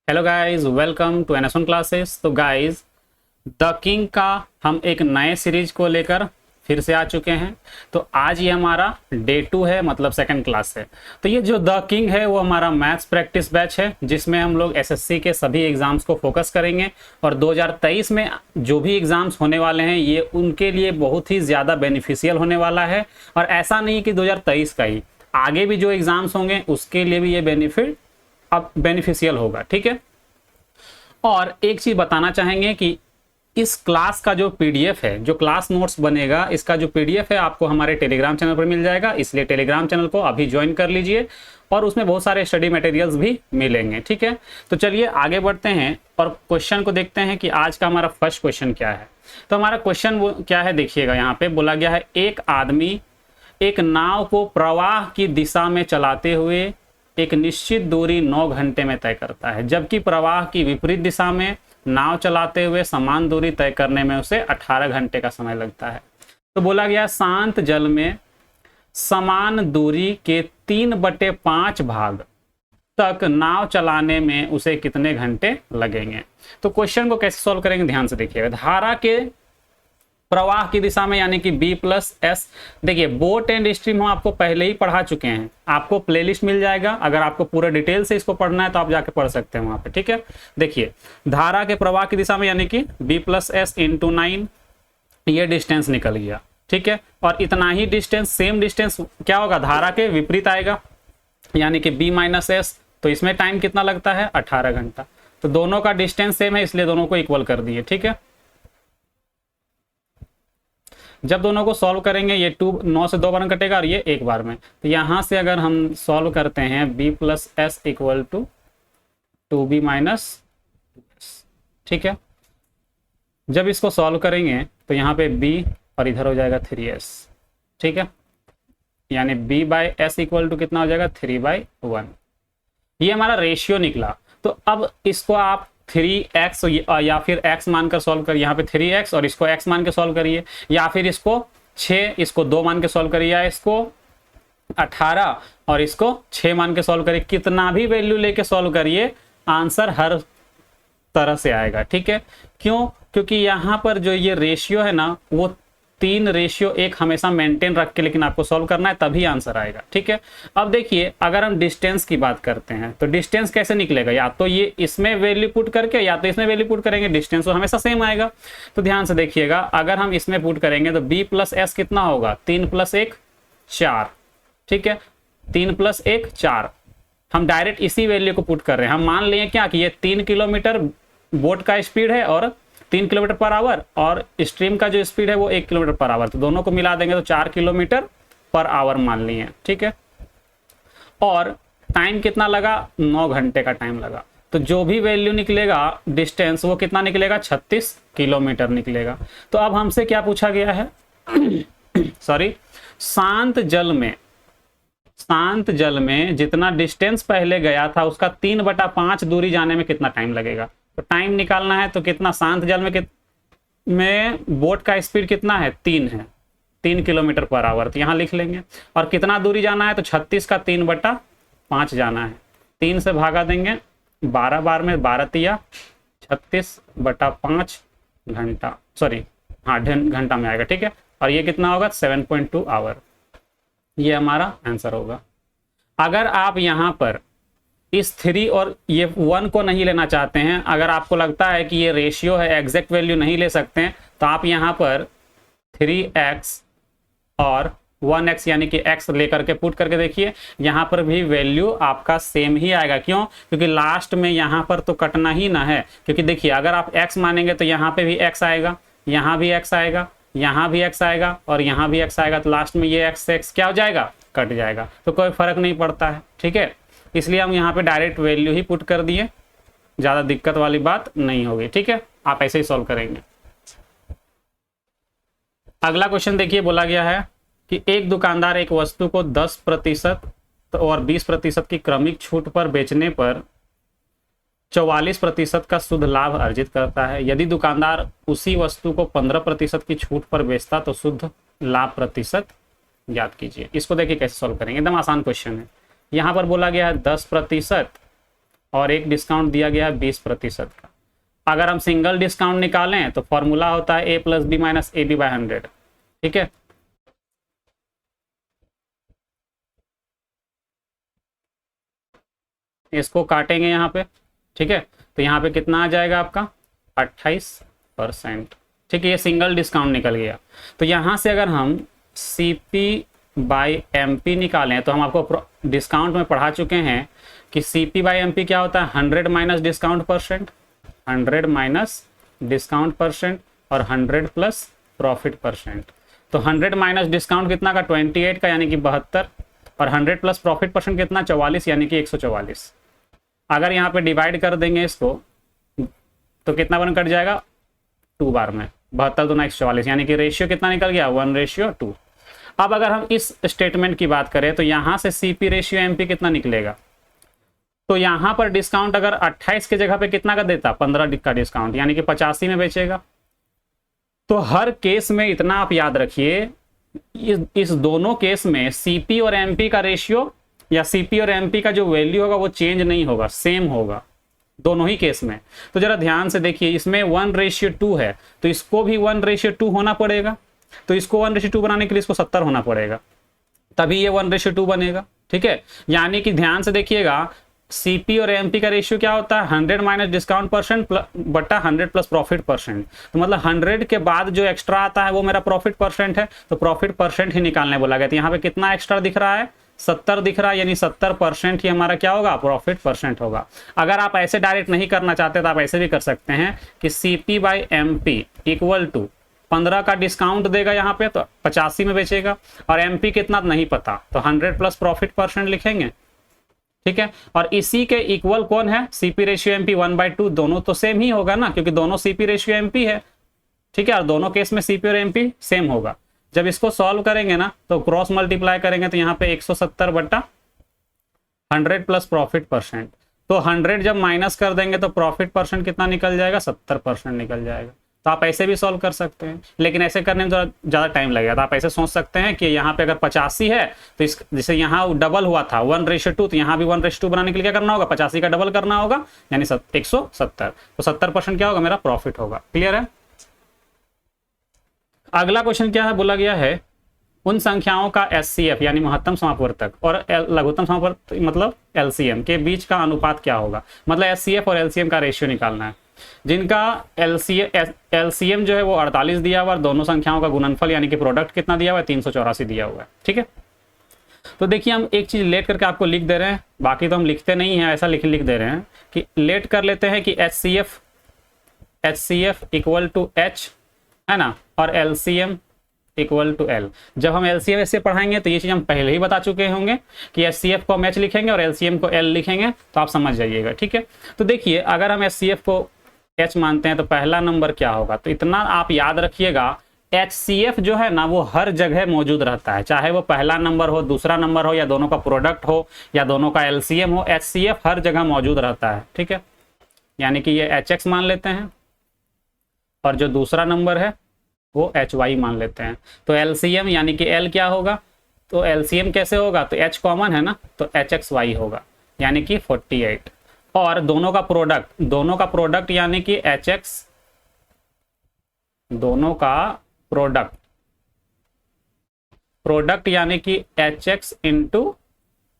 Hello guys, welcome to N S one classes. तो guys, the king का हम एक नए सीरीज को लेकर फिर से आ चुके हैं। तो आज ये हमारा डे 2 है, मतलब सेकंड क्लास है। तो ये जो द किंग है वो हमारा मैथ्स प्रैक्टिस बैच है, जिसमें हम लोग एसएससी के सभी एग्जाम्स को फोकस करेंगे। और 2023 में जो भी एग्जाम्स होने वाले हैं ये उनके लिए बहुत ही ज़्यादा बेनिफिशियल होने वाला है। और ऐसा नहीं कि 2023 का ही, आगे भी जो एग्जाम्स होंगे उसके लिए भी ये बेनिफिट अब बेनिफिशियल होगा। ठीक है। और एक चीज बताना चाहेंगे कि इस क्लास का जो पीडीएफ है, जो क्लास नोट्स बनेगा, इसका जो पीडीएफ है आपको हमारे टेलीग्राम चैनल पर मिल जाएगा। इसलिए टेलीग्राम चैनल को अभी ज्वाइन कर लीजिए और उसमें बहुत सारे स्टडी मटेरियल्स भी मिलेंगे। ठीक है। तो चलिए आगे बढ़ते हैं और क्वेश्चन को देखते हैं कि आज का हमारा फर्स्ट क्वेश्चन क्या है। तो हमारा क्वेश्चन वो क्या है, देखिएगा यहाँ पे बोला गया है, एक आदमी एक नाव को प्रवाह की दिशा में चलाते हुए एक निश्चित दूरी 9 घंटे में तय करता है, जबकि प्रवाह की विपरीत दिशा में नाव चलाते हुए समान दूरी तय करने में उसे 18 घंटे का समय लगता है। तो बोला गया शांत जल में समान दूरी के 3/5 भाग तक नाव चलाने में उसे कितने घंटे लगेंगे। तो क्वेश्चन को कैसे सॉल्व करेंगे, ध्यान से देखिएगा। धारा के प्रवाह की दिशा में यानी कि B+S, देखिए बोट एंड स्ट्रीम हम आपको पहले ही पढ़ा चुके हैं, आपको प्लेलिस्ट मिल जाएगा। अगर आपको पूरा डिटेल से इसको पढ़ना है तो आप जाके पढ़ सकते हैं वहां पे। ठीक है। देखिए धारा के प्रवाह की दिशा में यानी कि B+S × 9, ये डिस्टेंस निकल गया। ठीक है। और इतना ही डिस्टेंस, सेम डिस्टेंस क्या होगा, धारा के विपरीत आएगा यानी कि B-S। तो इसमें टाइम कितना लगता है, 18 घंटा। तो दोनों का डिस्टेंस सेम है, इसलिए दोनों को इक्वल कर दिए। ठीक है। जब दोनों को सॉल्व करेंगे, ये 9 से 2 बार कटेगा और ये एक बार में। तो यहां से अगर हम सॉल्व करते हैं B+S = 2B-S, ठीक है। जब इसको सॉल्व करेंगे तो यहाँ पे B और इधर हो जाएगा 3S। ठीक है। यानी B/S = कितना हो जाएगा, 3/1। ये हमारा रेशियो निकला। तो अब इसको आप 3x या फिर x मानकर सॉल्व करिए। यहाँ पे 3x और इसको x मान के सॉल्व करिए, या फिर इसको 6, इसको 2 मान के सॉल्व करिए, या इसको 18 और इसको 6 मान के सॉल्व करिए। कितना भी वैल्यू लेके सॉल्व करिए, आंसर हर तरह से आएगा। ठीक है। क्यों? क्योंकि यहाँ पर जो ये रेशियो है ना, वो 3:1 हमेशा मेंटेन रख के लेकिन आपको सॉल्व करना है, तभी आंसर आएगा। ठीक है। अब देखिए, अगर हम डिस्टेंस की बात करते हैं तो डिस्टेंस कैसे निकलेगा, या तो ये इसमें वैल्यू पुट करके या तो इसमें वैल्यू पुट करेंगे, डिस्टेंस तो हमेशा सेम आएगा। तो ध्यान से देखिएगा, अगर हम इसमें पुट करेंगे तो B+S कितना होगा, 3 + 1 4। ठीक है। 3 + 1 4। हम डायरेक्ट इसी वैल्यू को पुट कर रहे हैं। हम मान लिए क्या कि ये 3 किलोमीटर बोट का स्पीड है और 3 km/h, और स्ट्रीम का जो स्पीड है वो 1 km/h। तो दोनों को मिला देंगे तो 4 km/h मान लिए। ठीक है। और टाइम कितना लगा, 9 घंटे का टाइम लगा। तो जो भी वैल्यू निकलेगा डिस्टेंस, वो कितना निकलेगा, 36 किलोमीटर निकलेगा। तो अब हमसे क्या पूछा गया है सॉरी, शांत जल में जितना डिस्टेंस पहले गया था उसका 3/5 दूरी जाने में कितना टाइम लगेगा। तो टाइम निकालना है तो कितना, शांत जल में बोट का स्पीड कितना है, 3 है, 3 km/h। तो यहाँ लिख लेंगे। और कितना दूरी जाना है, तो 36 का 3/5 जाना है। 3 से भागा देंगे 12 बार में, 12 तिया 36/5 घंटा, सॉरी हाँ घंटा में आएगा। ठीक है। और ये कितना होगा, 7.2 आवर। ये हमारा आंसर होगा। अगर आप यहाँ पर इस 3 और ये 1 को नहीं लेना चाहते हैं, अगर आपको लगता है कि ये रेशियो है, एग्जैक्ट वैल्यू नहीं ले सकते हैं, तो आप यहाँ पर 3x और 1x यानी कि x लेकर के पुट करके देखिए, यहाँ पर भी वैल्यू आपका सेम ही आएगा। क्यों? क्योंकि लास्ट में यहाँ पर तो कटना ही ना है। क्योंकि देखिए, अगर आप x मानेंगे तो यहाँ पे भी x आएगा, यहाँ भी x आएगा, यहाँ भी x आएगा और यहाँ भी x आएगा। तो लास्ट में ये x क्या हो जाएगा, कट जाएगा। तो कोई फर्क नहीं पड़ता है। ठीक है। इसलिए हम यहाँ पे डायरेक्ट वैल्यू ही पुट कर दिए, ज़्यादा दिक्कत वाली बात नहीं होगी। ठीक है। आप ऐसे ही सॉल्व करेंगे। अगला क्वेश्चन देखिए, बोला गया है कि एक दुकानदार एक वस्तु को 10% और 20% की क्रमिक छूट पर बेचने पर 44% का शुद्ध लाभ अर्जित करता है। यदि दुकानदार उसी वस्तु को 15% की छूट पर बेचता तो शुद्ध लाभ प्रतिशत ज्ञात कीजिए। इसको देखिए कैसे सॉल्व करेंगे, एकदम आसान क्वेश्चन है। यहाँ पर बोला गया है 10% और एक डिस्काउंट दिया गया है 20% का। अगर हम सिंगल डिस्काउंट निकालें तो फॉर्मूला होता है a + b - ab/100। ठीक है, इसको काटेंगे यहाँ पे। ठीक है, तो यहाँ पे कितना आ जाएगा आपका 28%। ठीक है, ये सिंगल डिस्काउंट निकल गया। तो यहाँ से अगर हम CP/MP निकालें तो हम आपको डिस्काउंट में पढ़ा चुके हैं कि CP/MP क्या होता है, 100 minus discount percent, 100 minus discount percent और 100 प्लस प्रॉफिट परसेंट। तो 100 माइनस डिस्काउंट कितना का 28 का यानी कि 72, और 100 प्लस प्रॉफिट परसेंट कितना 44 यानी कि 144। अगर यहाँ पे डिवाइड कर देंगे इसको तो कितना बन कट जाएगा 2 बार में, 72 दूना 144 यानी कि रेशियो कितना निकल गया 1:2। अब अगर हम इस स्टेटमेंट की बात करें तो यहाँ से CP/MP कितना निकलेगा, तो यहाँ पर डिस्काउंट अगर 28 के जगह पे कितना का देता 15 का डिस्काउंट यानी कि 85 में बेचेगा। तो हर केस में इतना आप याद रखिए, इस दोनों केस में CP और MP का रेशियो या CP और MP का जो वैल्यू होगा वो चेंज नहीं होगा, सेम होगा दोनों ही केस में। तो जरा ध्यान से देखिए, इसमें 1:2 है तो इसको भी 1:2 होना पड़ेगा। तो इसको 1:2 बनाने के लिए इसको 70 होना पड़ेगा, तभी ये 1:2 बनेगा। ठीक है, यानी कि ध्यान से देखिएगा CP और MP का रेशियो क्या होता है 100 माइनस डिस्काउंट परसेंट बटा 100 प्लस प्रॉफिट परसेंट। तो मतलब 100 के बाद जो एक्स्ट्रा आता है वो मेरा प्रॉफिट परसेंट है, तो प्रॉफिट परसेंट ही निकालने बोला गया। तो यहाँ पे कितना एक्स्ट्रा दिख रहा है 70 दिख रहा है, यानी 70% ही हमारा क्या होगा प्रॉफिट परसेंट होगा। अगर आप ऐसे डायरेक्ट नहीं करना चाहते तो आप ऐसे भी कर सकते हैं कि CP/MP इक्वल टू 15 का डिस्काउंट देगा यहाँ पे तो 85 में बेचेगा, और MP कितना नहीं पता तो 100 प्लस प्रॉफिट परसेंट लिखेंगे। ठीक है, और इसी के इक्वल कौन है CP/MP 1/2, दोनों तो सेम ही होगा ना क्योंकि दोनों CP/MP है। ठीक है, और दोनों केस में CP और MP सेम होगा। जब इसको सॉल्व करेंगे ना तो क्रॉस मल्टीप्लाई करेंगे तो यहाँ पे 170 बटा 100 प्लस प्रॉफिट परसेंट। तो 100 जब माइनस कर देंगे तो प्रॉफिट परसेंट कितना निकल जाएगा 70% निकल जाएगा। तो आप ऐसे भी सॉल्व कर सकते हैं, लेकिन ऐसे करने में थोड़ा ज़्यादा टाइम लगेगा। तो आप ऐसे सोच सकते हैं कि यहाँ पे अगर 85 है तो इस जैसे यहाँ डबल हुआ था 1:2, तो यहाँ भी 1:2 बनाने के लिए क्या करना होगा 85 का डबल करना होगा यानी 170। तो 70% क्या होगा मेरा प्रॉफिट होगा। क्लियर है। अगला क्वेश्चन क्या है, बोला गया है उन संख्याओं का SCF यानी महत्तम समापवर्तक और लघुत्तम समापवर्तक मतलब LCM के बीच का अनुपात क्या होगा। मतलब SCF और LCM का रेशियो निकालना है, जिनका LCM जो है वो 48 दिया हुआ, दोनों संख्याओं का गुणनफल यानी कि प्रोडक्ट कितना दिया हुआ है 384 दिया हुआ है। ठीक है, तो देखिए हम एक चीज लेट करके आपको लिख दे रहे हैं, बाकी तो हम लिखते नहीं है, ऐसा लिख दे रहे हैं कि लेट कर लेते हैं कि HCF इक्वल टू H है ना, और LCM इक्वल टू L। जब हम LCM ऐसे पढ़ाएंगे तो ये चीज हम पहले ही बता चुके होंगे कि HCF को हम H लिखेंगे और LCM को L लिखेंगे, तो आप समझ जाइएगा। ठीक है, तो देखिए अगर हम HCF को H मानते हैं तो पहला नंबर क्या होगा, तो इतना आप याद रखिएगा HCF जो है ना वो हर जगह मौजूद रहता है, चाहे वो पहला नंबर हो, दूसरा नंबर हो, या दोनों का प्रोडक्ट हो, या दोनों का LCM हो, HCF हर जगह मौजूद रहता है। ठीक है, यानी कि ये HX मान लेते हैं और जो दूसरा नंबर है वो HY मान लेते हैं। तो LCM यानी कि L क्या होगा, तो LCM कैसे होगा, तो H कॉमन है ना तो HXY होगा यानी कि 48, और दोनों का प्रोडक्ट यानी कि HX, दोनों का प्रोडक्ट यानी कि HX इंटू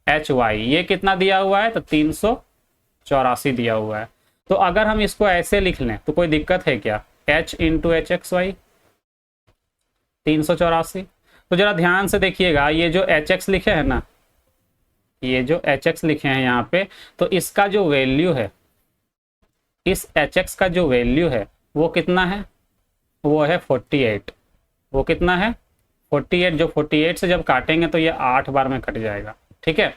HY, ये कितना दिया हुआ है तो 384 दिया हुआ है। तो अगर हम इसको ऐसे लिख लें तो कोई दिक्कत है क्या, H इंटू HXY 384। तो जरा ध्यान से देखिएगा, ये जो HX लिखे हैं ना, ये जो HX लिखे हैं यहाँ पे, तो इसका जो वैल्यू है, इस HX का जो वैल्यू है वो कितना है, वो है 48। वो कितना है 48, जो 48 से जब काटेंगे तो ये 8 बार में कट जाएगा। ठीक है,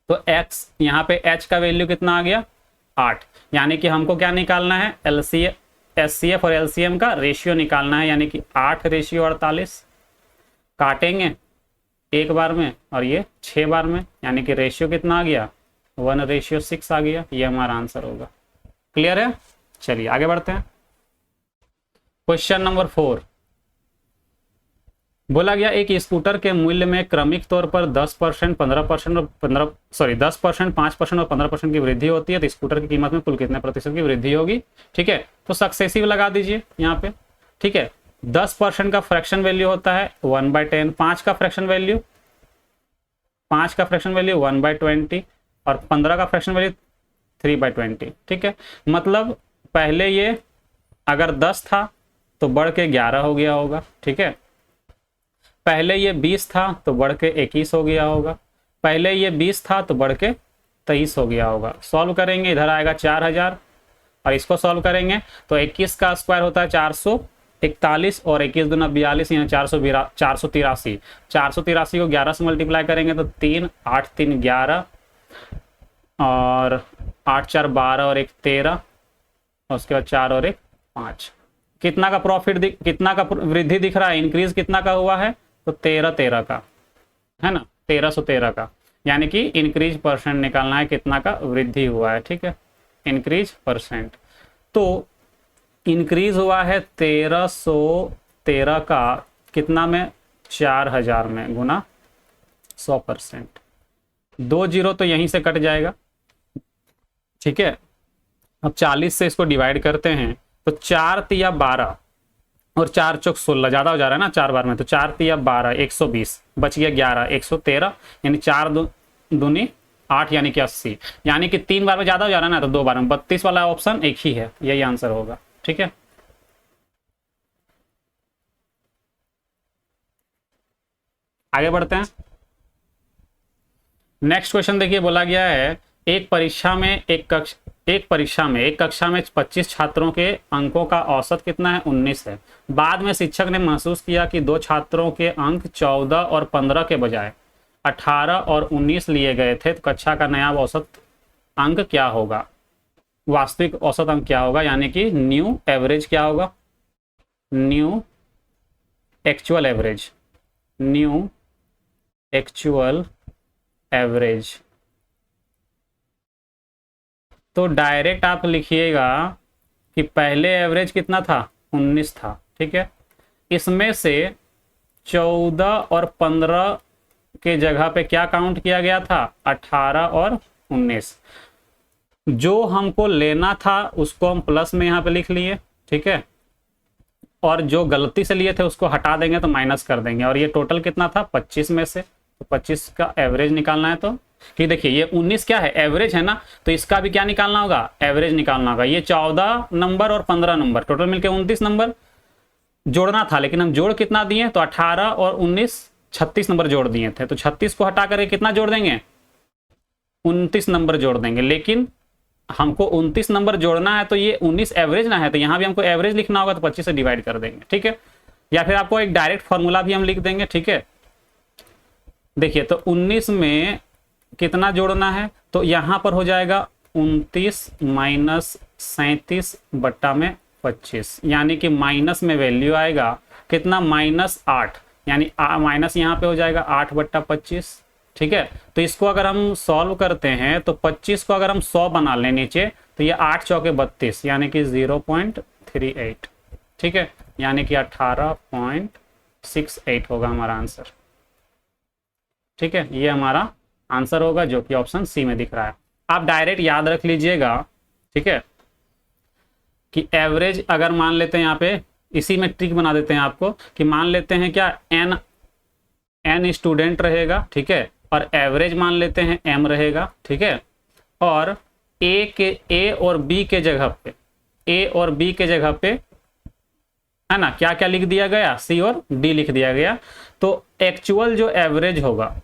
तो X यहाँ पे H का वैल्यू कितना आ गया 8, यानी कि हमको क्या निकालना है SCF और LCM का रेशियो निकालना है, यानी कि 8:48 काटेंगे एक बार में और ये 6 बार में, यानी कि रेशियो कितना आ गया 1:6 आ गया। ये हमारा आंसर होगा। क्लियर है, चलिए आगे बढ़ते हैं। क्वेश्चन नंबर 4, बोला गया एक स्कूटर के मूल्य में क्रमिक तौर पर 10%, 15% और 10%, 5% और 15% की वृद्धि होती है, तो स्कूटर की कीमत में कुल कितने प्रतिशत की वृद्धि होगी। ठीक है, तो सक्सेसिव लगा दीजिए यहाँ पे। ठीक है, 10% का फ्रैक्शन वैल्यू होता है 1/10, 5 का फ्रैक्शन वैल्यू 1/20 और 15 का फ्रैक्शन वैल्यू 3/20। ठीक है, मतलब पहले ये अगर 10 था तो बढ़ के 11 हो गया होगा। ठीक है, पहले ये 20 था तो बढ़ के 21 हो गया होगा, पहले ये 20 था तो बढ़ के 23 हो गया होगा। सॉल्व करेंगे, इधर आएगा 4000 और इसको सॉल्व करेंगे तो 21 का स्क्वायर होता है 441 और 21 दूना 42, यहाँ 483। 483 को 11 से मल्टीप्लाई करेंगे तो 3, 8 3 11 और 8 4 12 और 1 13 और उसके बाद 4 और 1 5। कितना का प्रॉफिट कितना का वृद्धि दिख रहा है, इंक्रीज कितना का हुआ है, तो 13 का है ना, 1313 का, यानी कि इंक्रीज परसेंट निकालना है कितना का वृद्धि हुआ है। ठीक है, इंक्रीज परसेंट, तो इंक्रीज हुआ है 1313 का कितना में, 4000 में गुना 100%। 2 जीरो तो यहीं से कट जाएगा। ठीक है, अब 40 से इसको डिवाइड करते हैं तो 4 तिया 12 और 4 चौक 16, ज़्यादा हो जा रहा है ना 4 बार में, तो 4 तिया 12, 120 बच गया 11, 113, यानी 4 दूनी 8 यानी कि 80, यानी कि 3 बार में ज़्यादा हो जा रहा है ना, तो 2 बार में 32 वाला ऑप्शन एक ही है, यही आंसर होगा। ठीक है, आगे बढ़ते हैं। नेक्स्ट क्वेश्चन देखिए, बोला गया है एक परीक्षा में एक कक्षा में 25 छात्रों के अंकों का औसत कितना है, 19 है। बाद में शिक्षक ने महसूस किया कि 2 छात्रों के अंक 14 और 15 के बजाय 18 और 19 लिए गए थे, तो कक्षा का नया औसत अंक क्या होगा, वास्तविक औसत अंक क्या होगा, यानी कि न्यू एवरेज क्या होगा, new actual average, new actual average. तो डायरेक्ट आप लिखिएगा कि पहले एवरेज कितना था, 19 था। ठीक है, इसमें से 14 और 15 के जगह पे क्या काउंट किया गया था, 18 और 19। जो हमको लेना था उसको हम प्लस में यहाँ पे लिख लिए। ठीक है, और जो गलती से लिए थे उसको हटा देंगे तो माइनस कर देंगे, और ये टोटल कितना था 25 में से, तो 25 का एवरेज निकालना है। तो कि देखिए ये 19 क्या है, एवरेज है ना, तो इसका भी क्या निकालना होगा, एवरेज निकालना होगा। ये 14 नंबर और 15 नंबर टोटल मिलके 29 नंबर जोड़ना था, लेकिन हम जोड़ कितना दिए, तो 18 और 19 36 नंबर जोड़ दिए थे, तो 36 को हटा करके कितना जोड़ देंगे, 29 नंबर जोड़ देंगे। लेकिन हमको 29 नंबर जोड़ना है तो ये 19 एवरेज ना है, तो यहाँ भी हमको एवरेज लिखना होगा, तो 25 से डिवाइड कर देंगे। ठीक है, या फिर आपको एक डायरेक्ट फॉर्मूला भी हम लिख देंगे। ठीक है, देखिए तो 19 में कितना जोड़ना है, तो यहाँ पर हो जाएगा 29 माइनस 37 बट्टा में 25, यानी कि माइनस में वैल्यू आएगा कितना, -8, यानी माइनस यहाँ पे हो जाएगा 8 बट्टा 25। ठीक है, तो इसको अगर हम सॉल्व करते हैं तो 25 को अगर हम 100 बना लें नीचे, तो ये 8 चौके 32, यानी कि 0.38। ठीक है, यानी कि 18.68 होगा हमारा आंसर। ठीक है, ये हमारा आंसर होगा जो कि ऑप्शन सी में दिख रहा है। आप डायरेक्ट याद रख लीजिएगा। ठीक है, कि एवरेज अगर मान लेते हैं, यहाँ पे इसी में ट्रिक बना देते हैं आपको, कि मान लेते हैं क्या n स्टूडेंट रहेगा। ठीक है, और एवरेज मान लेते हैं m रहेगा। ठीक है, और a और b के जगह पे है ना क्या क्या लिख दिया गया, c और d लिख दिया गया। तो एक्चुअल जो एवरेज होगा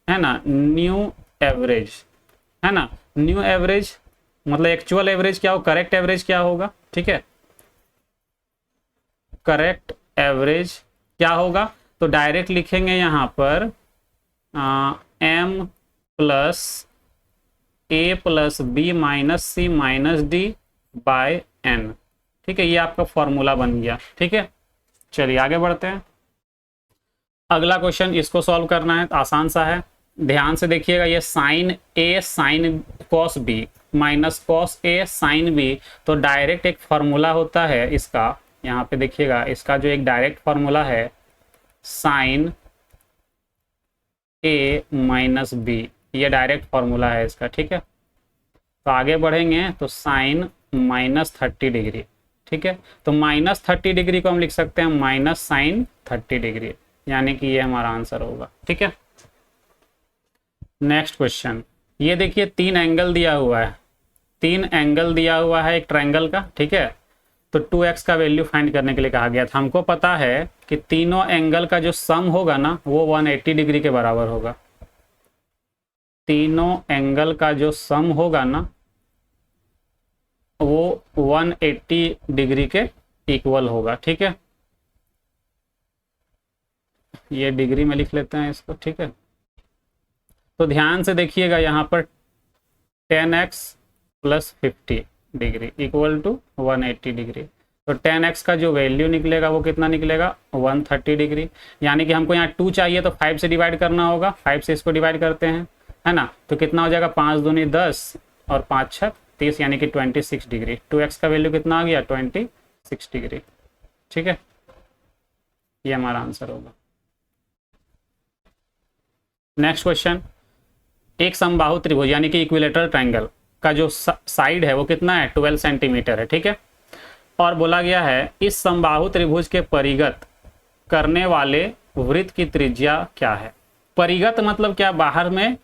है ना, न्यू एवरेज है ना, न्यू एवरेज मतलब एक्चुअल एवरेज क्या हो, करेक्ट एवरेज क्या होगा। ठीक है, करेक्ट एवरेज क्या होगा, तो डायरेक्ट लिखेंगे यहाँ पर m plus a plus b minus c minus d by n। ठीक है, ये आपका फॉर्मूला बन गया। ठीक है, चलिए आगे बढ़ते हैं। अगला क्वेश्चन, इसको सॉल्व करना है, आसान सा है, ध्यान से देखिएगा। ये sine a sine cos b minus cos a sine b, तो डायरेक्ट एक फॉर्मूला होता है इसका, यहाँ पे देखिएगा, इसका जो एक डायरेक्ट फॉर्मूला है साइन ए माइनस बी, ये डायरेक्ट फॉर्मूला है इसका, ठीक है। तो आगे बढ़ेंगे तो साइन -30 डिग्री, ठीक है। तो -30 डिग्री को हम लिख सकते हैं माइनस साइन 30 डिग्री, यानी कि ये हमारा आंसर होगा, ठीक है। नेक्स्ट क्वेश्चन, ये देखिए 3 एंगल दिया हुआ है, 3 एंगल दिया हुआ है एक ट्रायंगल का, ठीक है। तो 2x का वैल्यू फाइंड करने के लिए कहा गया था। हमको पता है कि तीनों एंगल का जो सम होगा ना वो 180 डिग्री के बराबर होगा। तीनों एंगल का जो सम होगा ना वो 180 डिग्री के इक्वल होगा, ठीक है। ये डिग्री में लिख लेते हैं इसको, ठीक है। तो ध्यान से देखिएगा यहाँ पर 10x + 50 degree equal to 180 degree. तो 10x का जो वैल्यू निकलेगा वो कितना निकलेगा 130 डिग्री, यानी कि हमको यहाँ 2 चाहिए तो 5 से डिवाइड करना होगा। 5 से इसको डिवाइड करते हैं, है ना। तो कितना हो जाएगा 5 दूनी 10 और 5 6 30, यानी कि 26 डिग्री। 2x का वैल्यू कितना आ गया 26 डिग्री, ठीक है। ये हमारा आंसर होगा। नेक्स्ट क्वेश्चन, एक समबाहु त्रिभुज यानी कि इक्विलेटरल ट्रायंगल का जो साइड है वो कितना है 12 सेंटीमीटर है, ठीक है। और बोला गया है इस समबाहु त्रिभुज के परिगत करने वाले वृत्त की त्रिज्या क्या है। परिगत मतलब क्या, बाहर में।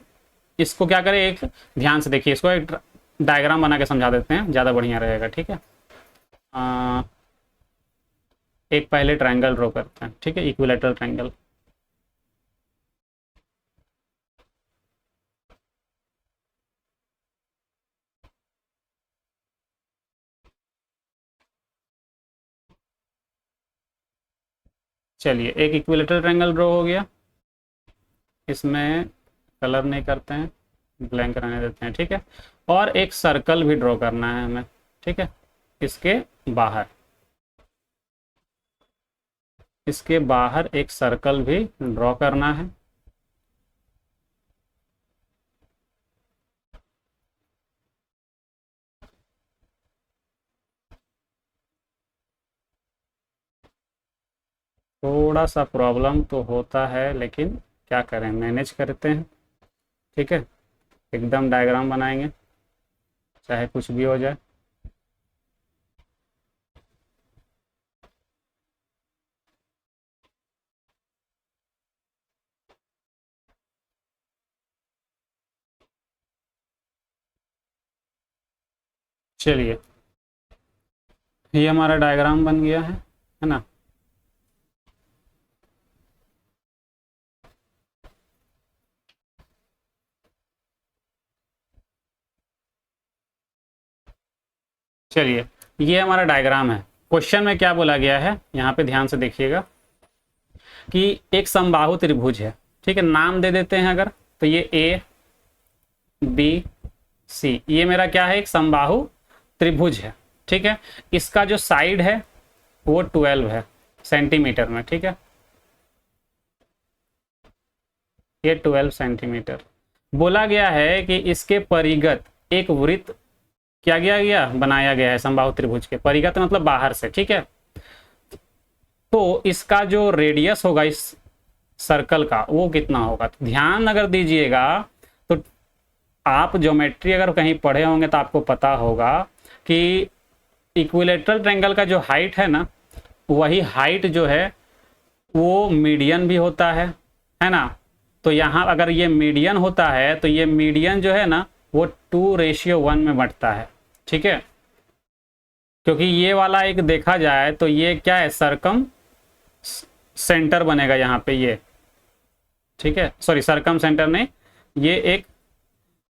इसको क्या करें, एक ध्यान से देखिए, इसको एक डायग्राम बना के समझा देते हैं, ज़्यादा बढ़िया रहेगा, ठीक है। एक पहले ट्रायंगल ड्रॉ करते हैं, ठीक है, इक्विलेटरल ट्रायंगल। चलिए, एक इक्विलेटरल ट्रायंगल ड्रॉ हो गया। इसमें कलर नहीं करते हैं, ब्लैंक रहने देते हैं, ठीक है। और एक सर्कल भी ड्रॉ करना है हमें, ठीक है। इसके बाहर, इसके बाहर एक सर्कल भी ड्रॉ करना है। थोड़ा सा प्रॉब्लम तो होता है, लेकिन क्या करें, मैनेज करते हैं, ठीक है। एकदम डायग्राम बनाएंगे चाहे कुछ भी हो जाए। चलिए, ये हमारा डायग्राम बन गया है ना। चलिए, ये हमारा डायग्राम है। क्वेश्चन में क्या बोला गया है यहाँ पे ध्यान से देखिएगा कि एक समबाहु त्रिभुज है, ठीक है। नाम दे देते हैं अगर, तो ये ए बी सी, ये मेरा क्या है, एक समबाहु त्रिभुज है, ठीक है। इसका जो साइड है वो 12 है सेंटीमीटर में, ठीक है। ये 12 सेंटीमीटर। बोला गया है कि इसके परिगत एक वृत्त क्या गया बनाया गया है समबाहु त्रिभुज के परिगत, मतलब बाहर से, ठीक है। तो इसका जो रेडियस होगा इस सर्कल का वो कितना होगा। तो ध्यान अगर दीजिएगा तो आप ज्योमेट्री अगर कहीं पढ़े होंगे तो आपको पता होगा कि इक्विलेटरल ट्रायंगल का जो हाइट है ना, वही हाइट जो है वो मीडियन भी होता है ना। तो यहाँ अगर ये मीडियन होता है तो ये मीडियन जो है ना वो 2:1 में बढ़ता है, ठीक है। क्योंकि ये वाला एक देखा जाए तो ये क्या है, सरकम सेंटर बनेगा यहाँ पे ये, ठीक है। सॉरी, सरकम सेंटर नहीं, ये एक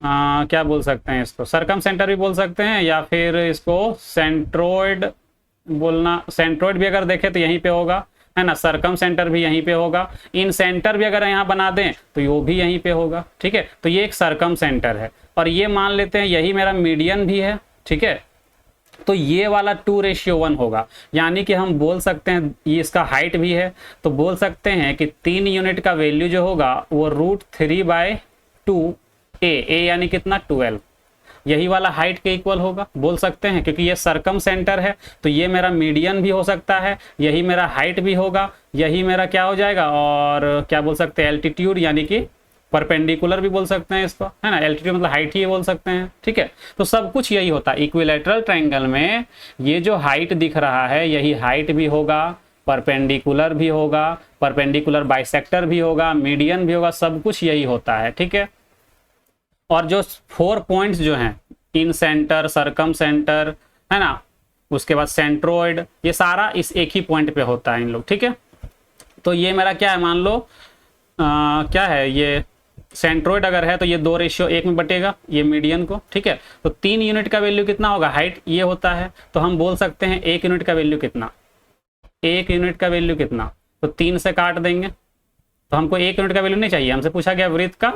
क्या बोल सकते हैं इसको, सरकम सेंटर भी बोल सकते हैं, या फिर इसको सेंट्रोइड बोलना। सेंट्रोइड भी अगर देखें तो यहीं पे होगा, है ना। सरकम सेंटर भी यहीं पे होगा। इन सेंटर भी अगर यहाँ बना दें तो वो भी यहीं पे होगा, ठीक है। तो ये एक सरकम सेंटर है, और ये मान लेते हैं यही मेरा मीडियन भी है, ठीक है। तो ये वाला 2:1 होगा, यानी कि हम बोल सकते हैं ये इसका हाइट भी है, तो बोल सकते हैं कि 3 यूनिट का वैल्यू जो होगा वो √3/2 ए यानी कितना 12। यही वाला हाइट के इक्वल होगा, बोल सकते हैं, क्योंकि ये सरकम सेंटर है तो ये मेरा मीडियन भी हो सकता है, यही मेरा हाइट भी होगा, यही मेरा क्या हो जाएगा, और क्या बोल सकते हैं, एल्टीट्यूड यानी कि परपेंडिकुलर भी बोल सकते हैं इसको, है ना, एल्टीट्यूड मतलब हाइट ही बोल सकते हैं, ठीक है। तो सब कुछ यही होता है इक्विलैटरल ट्रायंगल में, ये जो हाइट दिख रहा है यही हाइट भी होगा, परपेंडिकुलर भी होगा, परपेंडिकुलर बाइसेक्टर भी होगा, मीडियन भी होगा, सब कुछ यही होता है, ठीक है। और जो 4 पॉइंट्स जो हैं, इन सेंटर, सरकम सेंटर, है ना, उसके बाद सेंट्रोइड, ये सारा इस एक ही पॉइंट पे होता है इन लोग, ठीक है। तो ये मेरा क्या है, मान लो क्या है, ये सेंट्रोइड अगर है तो ये 2:1 में बटेगा ये मीडियन को, ठीक है। तो 3 यूनिट का वैल्यू कितना होगा, हाइट ये होता है, तो हम बोल सकते हैं 1 यूनिट का वैल्यू कितना, 1 यूनिट का वैल्यू कितना, तो 3 से काट देंगे, तो हमको 1 यूनिट का वैल्यू नहीं चाहिए, हमसे पूछा गया वृत्त का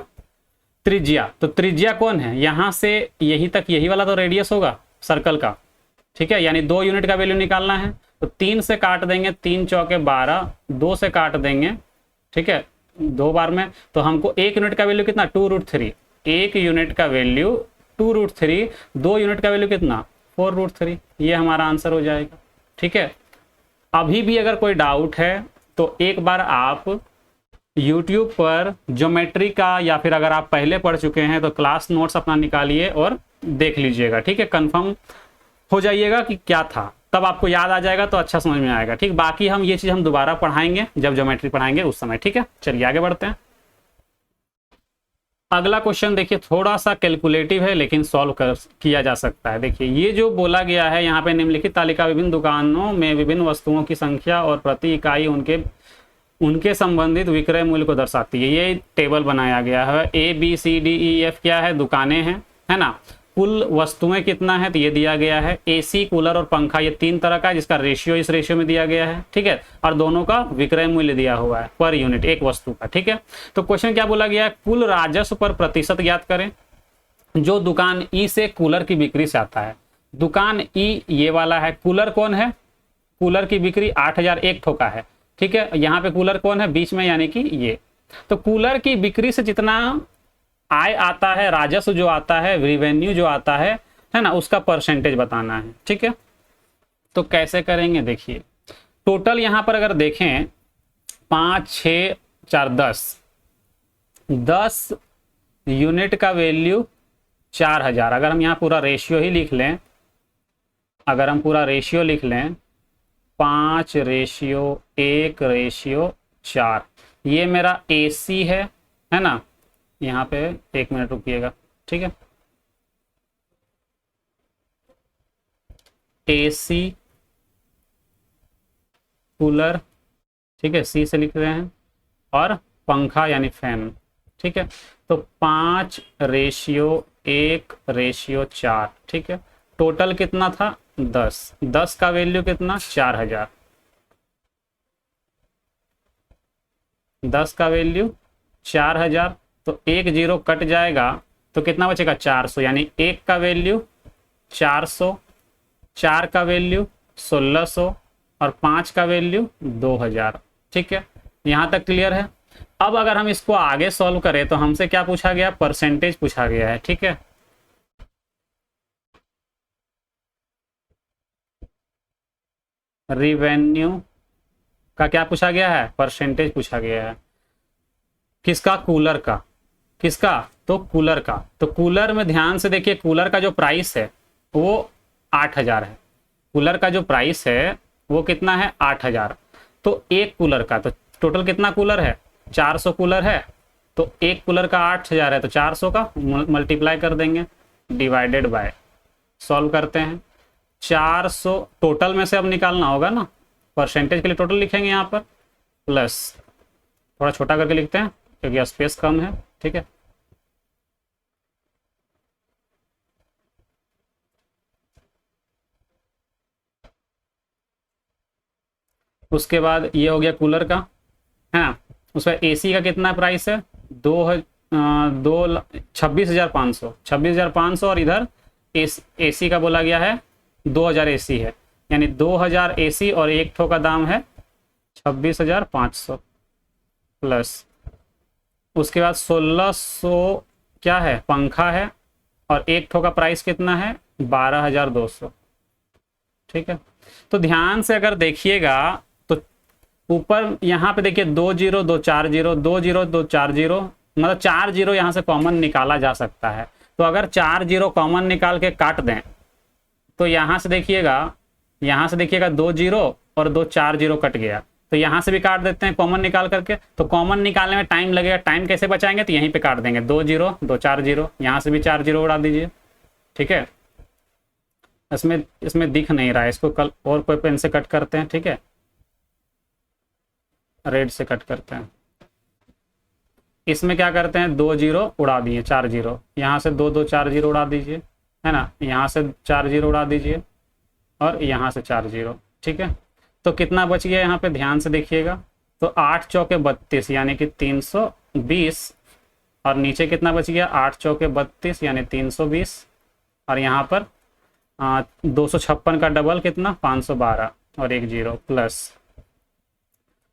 त्रिज्या, तो त्रिज्या कौन है, यहां से यहीं तक, यही वाला तो रेडियस होगा सर्कल का, ठीक है, यानी 2 यूनिट का वैल्यू निकालना है, तो 3 से काट देंगे, 3 चौके 12, 2 से काट देंगे, ठीक है, 2 बार में, तो हमको 1 यूनिट का वैल्यू कितना, 2√3, 1 यूनिट का वैल्यू 2√3, 2 यूनिट का वैल्यू कितना, 4√3, ये हमारा आंसर हो जाएगा, ठीक है। अभी भी अगर कोई डाउट है तो एक बार आप YouTube पर ज्योमेट्री का, या फिर अगर आप पहले पढ़ चुके हैं तो क्लास नोट्स अपना निकालिए और देख लीजिएगा, ठीक है, कंफर्म हो जाइएगा कि क्या था, तब आपको याद आ जाएगा तो अच्छा समझ में आएगा, ठीक। बाकी हम ये चीज़ हम दोबारा पढ़ाएंगे जब ज्योमेट्री पढ़ाएंगे उस समय, ठीक है। चलिए आगे बढ़ते हैं। अगला क्वेश्चन देखिए, थोड़ा सा कैलकुलेटिव है लेकिन सॉल्व किया जा सकता है। देखिए ये जो बोला गया है यहाँ पे, निम्नलिखित तालिका विभिन्न दुकानों में विभिन्न वस्तुओं की संख्या और प्रति इकाई उनके संबंधित विक्रय मूल्य को दर्शाती है। ये टेबल बनाया गया है, ABCDEF क्या है, दुकानें हैं, है ना। कुल वस्तुएं कितना है तो ये दिया गया है, AC, कूलर और पंखा, ये 3 तरह का है जिसका रेशियो इस रेशियो में दिया गया है, ठीक है, और दोनों का विक्रय मूल्य दिया हुआ है पर यूनिट एक वस्तु का, ठीक है। तो क्वेश्चन क्या बोला गया है, कुल राजस्व पर प्रतिशत ज्ञात करें जो दुकान ई से कूलर की बिक्री से आता है। दुकान ई ये वाला है, कूलर कौन है, कूलर की बिक्री 8000 एक ठोका है, ठीक है। यहाँ पे कूलर कौन है बीच में, यानी कि ये, तो कूलर की बिक्री से जितना आय आता है, राजस्व जो आता है, रेवेन्यू जो आता है ना, उसका परसेंटेज बताना है, ठीक है। तो कैसे करेंगे, देखिए टोटल यहाँ पर अगर देखें 5, 6, 4, 10 यूनिट का वैल्यू 4000। अगर हम यहाँ पूरा रेशियो ही लिख लें, अगर हम पूरा रेशियो लिख लें 5:1:4, ये मेरा AC है ना। यहाँ पे 1 मिनट रुकिएगा, ठीक है। AC कूलर, ठीक है, C से लिख रहे हैं, और पंखा यानी फैन, ठीक है। तो 5:1:4, ठीक है। टोटल कितना था 10 का वैल्यू कितना 4000, 10 का वैल्यू 4000, तो 1 0 कट जाएगा तो कितना बचेगा 400, यानी 1 का वैल्यू 400, 4 का वैल्यू 1600 और 5 का वैल्यू 2000, ठीक है। यहाँ तक क्लियर है। अब अगर हम इसको आगे सॉल्व करें तो हमसे क्या पूछा गया, परसेंटेज पूछा गया है, ठीक है। रिवेन्यू का क्या पूछा गया है, परसेंटेज पूछा गया है, किसका, कूलर का, किसका, तो कूलर का। तो कूलर में ध्यान से देखिए, कूलर का जो प्राइस है वो 8000 है, कूलर का जो प्राइस है वो कितना है 8000। तो एक कूलर का, तो टोटल कितना कूलर है 400 कूलर है, तो एक कूलर का 8000 है, तो 400 का मल्टीप्लाई कर देंगे, डिवाइडेड बाय, सॉल्व करते हैं। 400 टोटल में से अब निकालना होगा ना, परसेंटेज के लिए टोटल लिखेंगे यहाँ पर, प्लस थोड़ा छोटा करके लिखते हैं क्योंकि स्पेस कम है, ठीक है। उसके बाद ये हो गया कूलर का, है ना। उसका AC का कितना प्राइस है, 26,500 और इधर AC का बोला गया है 2000 AC है, यानी 2000 AC और एक ठो का दाम है 26,500 प्लस उसके बाद 1600 क्या है, पंखा है, और एक ठो का प्राइस कितना है 12,200। ठीक है, तो ध्यान से अगर देखिएगा तो ऊपर यहाँ पे देखिए 2 जीरो 2 4 जीरो 2 जीरो 2 4 जीरो, मतलब 4 जीरो यहाँ से कॉमन निकाला जा सकता है। तो अगर 4 जीरो कॉमन निकाल के काट दें तो यहाँ से देखिएगा 2 जीरो और 2 4 जीरो कट गया, तो यहाँ से भी काट देते हैं कॉमन निकाल करके। तो कॉमन निकालने में टाइम लगेगा, टाइम कैसे बचाएंगे, तो यहीं पे काट देंगे 2 जीरो 2 4 जीरो, यहाँ से भी 4 जीरो उड़ा दीजिए। ठीक है, इसमें दिख नहीं रहा है, इसको कल और कोई पेन से कट करते हैं। ठीक है, रेड से कट करते हैं। इसमें क्या करते हैं 2 जीरो उड़ा दिए 4 जीरो, यहाँ से 2 2 4 जीरो उड़ा दीजिए, है ना, यहाँ से 4 जीरो उड़ा दीजिए और यहाँ से 4 जीरो। ठीक है, तो कितना बच गया यहाँ पे ध्यान से देखिएगा, तो 8 चौके 32 यानी कि 320, और नीचे कितना बच गया 8 चौके 32 यानी 320, और यहाँ पर 256 का डबल कितना 512 और 1 जीरो प्लस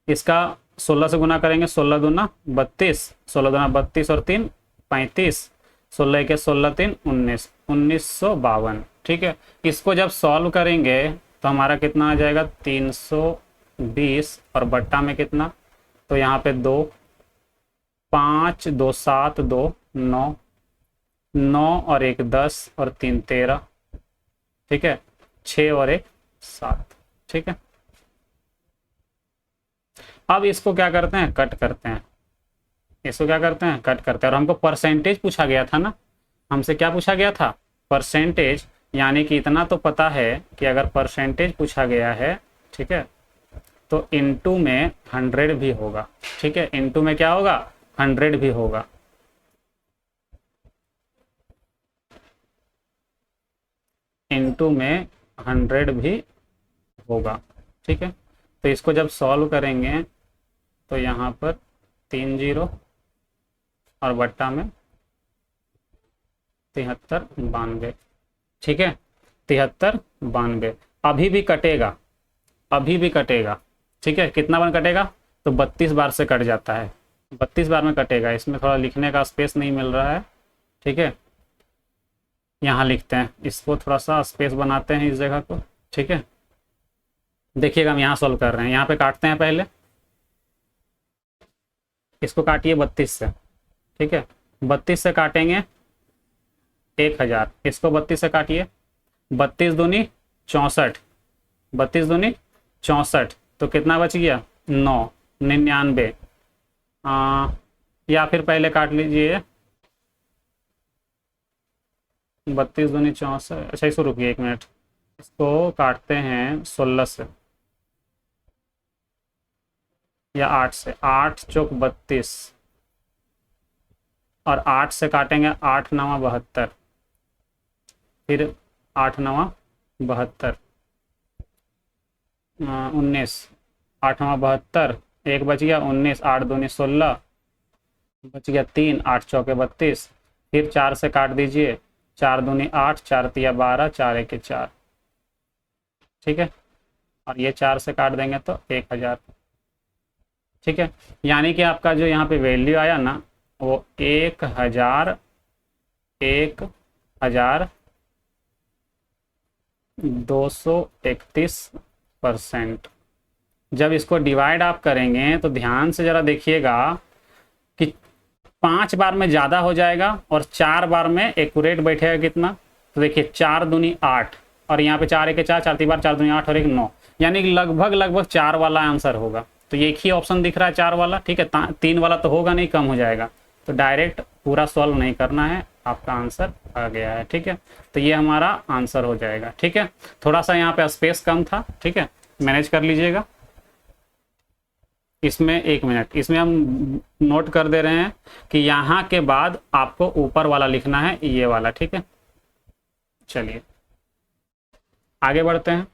इसका 16 से गुना करेंगे, 16 दूना 32, 16 दूना 32 और 3 35, 16 के 16 3 19, 1952। ठीक है, इसको जब सॉल्व करेंगे तो हमारा कितना आ जाएगा 320 और बट्टा में कितना, तो यहाँ पे 2 5 2 7 2 9 9 और 1 10 और 3 13। ठीक है, 6 और 1 7। ठीक है, अब इसको क्या करते हैं कट करते हैं, इसको क्या करते हैं कट करते हैं। और हमको परसेंटेज पूछा गया था ना, हमसे क्या पूछा गया था परसेंटेज, यानी कि इतना तो पता है कि अगर परसेंटेज पूछा गया है, ठीक है, तो इनटू में 100 भी होगा। ठीक है, इनटू में क्या होगा 100 भी होगा। इनटू में 100 भी होगा। ठीक है, तो इसको जब सॉल्व करेंगे तो यहाँ पर 3 जीरो और बट्टा में 73 92। ठीक है, 73 92 अभी भी कटेगा, अभी भी कटेगा। ठीक है, कितना बार कटेगा, तो 32 बार से कट जाता है, 32 बार में कटेगा। इसमें थोड़ा लिखने का स्पेस नहीं मिल रहा है। ठीक है, यहाँ लिखते हैं, इसको थोड़ा सा स्पेस बनाते हैं इस जगह को। ठीक है, देखिएगा हम यहाँ सॉल्व कर रहे हैं, यहाँ पे काटते हैं पहले, इसको काटिए 32 से। ठीक है, 32 से काटेंगे 1000, इसको 32 से काटिए, 32 दूनी 64, 32 दूनी 64, तो कितना बच गया 9 99। या फिर पहले काट लीजिए 32 दूनी 64। अच्छा इसको रुकिए 1 मिनट, इसको काटते हैं 16 से या 8 से, 8 चौक 32 और 8 से काटेंगे 8 9 72, फिर 8 9 72 19, 8 9 72, एक बच गया 19, 8 दूनी 16 बच गया 3, 8 चौके 32, फिर 4 से काट दीजिए, 4 दूनी 8, 4 तिया 12, 4 1 4। ठीक है, और ये 4 से काट देंगे तो 1000। ठीक है, यानी कि आपका जो यहाँ पे वैल्यू आया ना वो 1231%। जब इसको डिवाइड आप करेंगे तो ध्यान से जरा देखिएगा कि 5 बार में ज़्यादा हो जाएगा और 4 बार में एक्यूरेट बैठेगा कितना, तो देखिए 4 दूनी 8 और यहाँ पे 4 1 4, 4 3 बार 4 दूनी 8 और 1 9, यानी कि लगभग 4 वाला आंसर होगा। तो एक ही ऑप्शन दिख रहा है 4 वाला। ठीक है, 3 वाला तो होगा नहीं, कम हो जाएगा, तो डायरेक्ट पूरा सॉल्व नहीं करना है, आपका आंसर आ गया है। ठीक है, तो ये हमारा आंसर हो जाएगा। ठीक है, थोड़ा सा यहाँ पे स्पेस कम था। ठीक है, मैनेज कर लीजिएगा। इसमें 1 मिनट, इसमें हम नोट कर दे रहे हैं कि यहाँ के बाद आपको ऊपर वाला लिखना है, ये वाला। ठीक है, चलिए आगे बढ़ते हैं।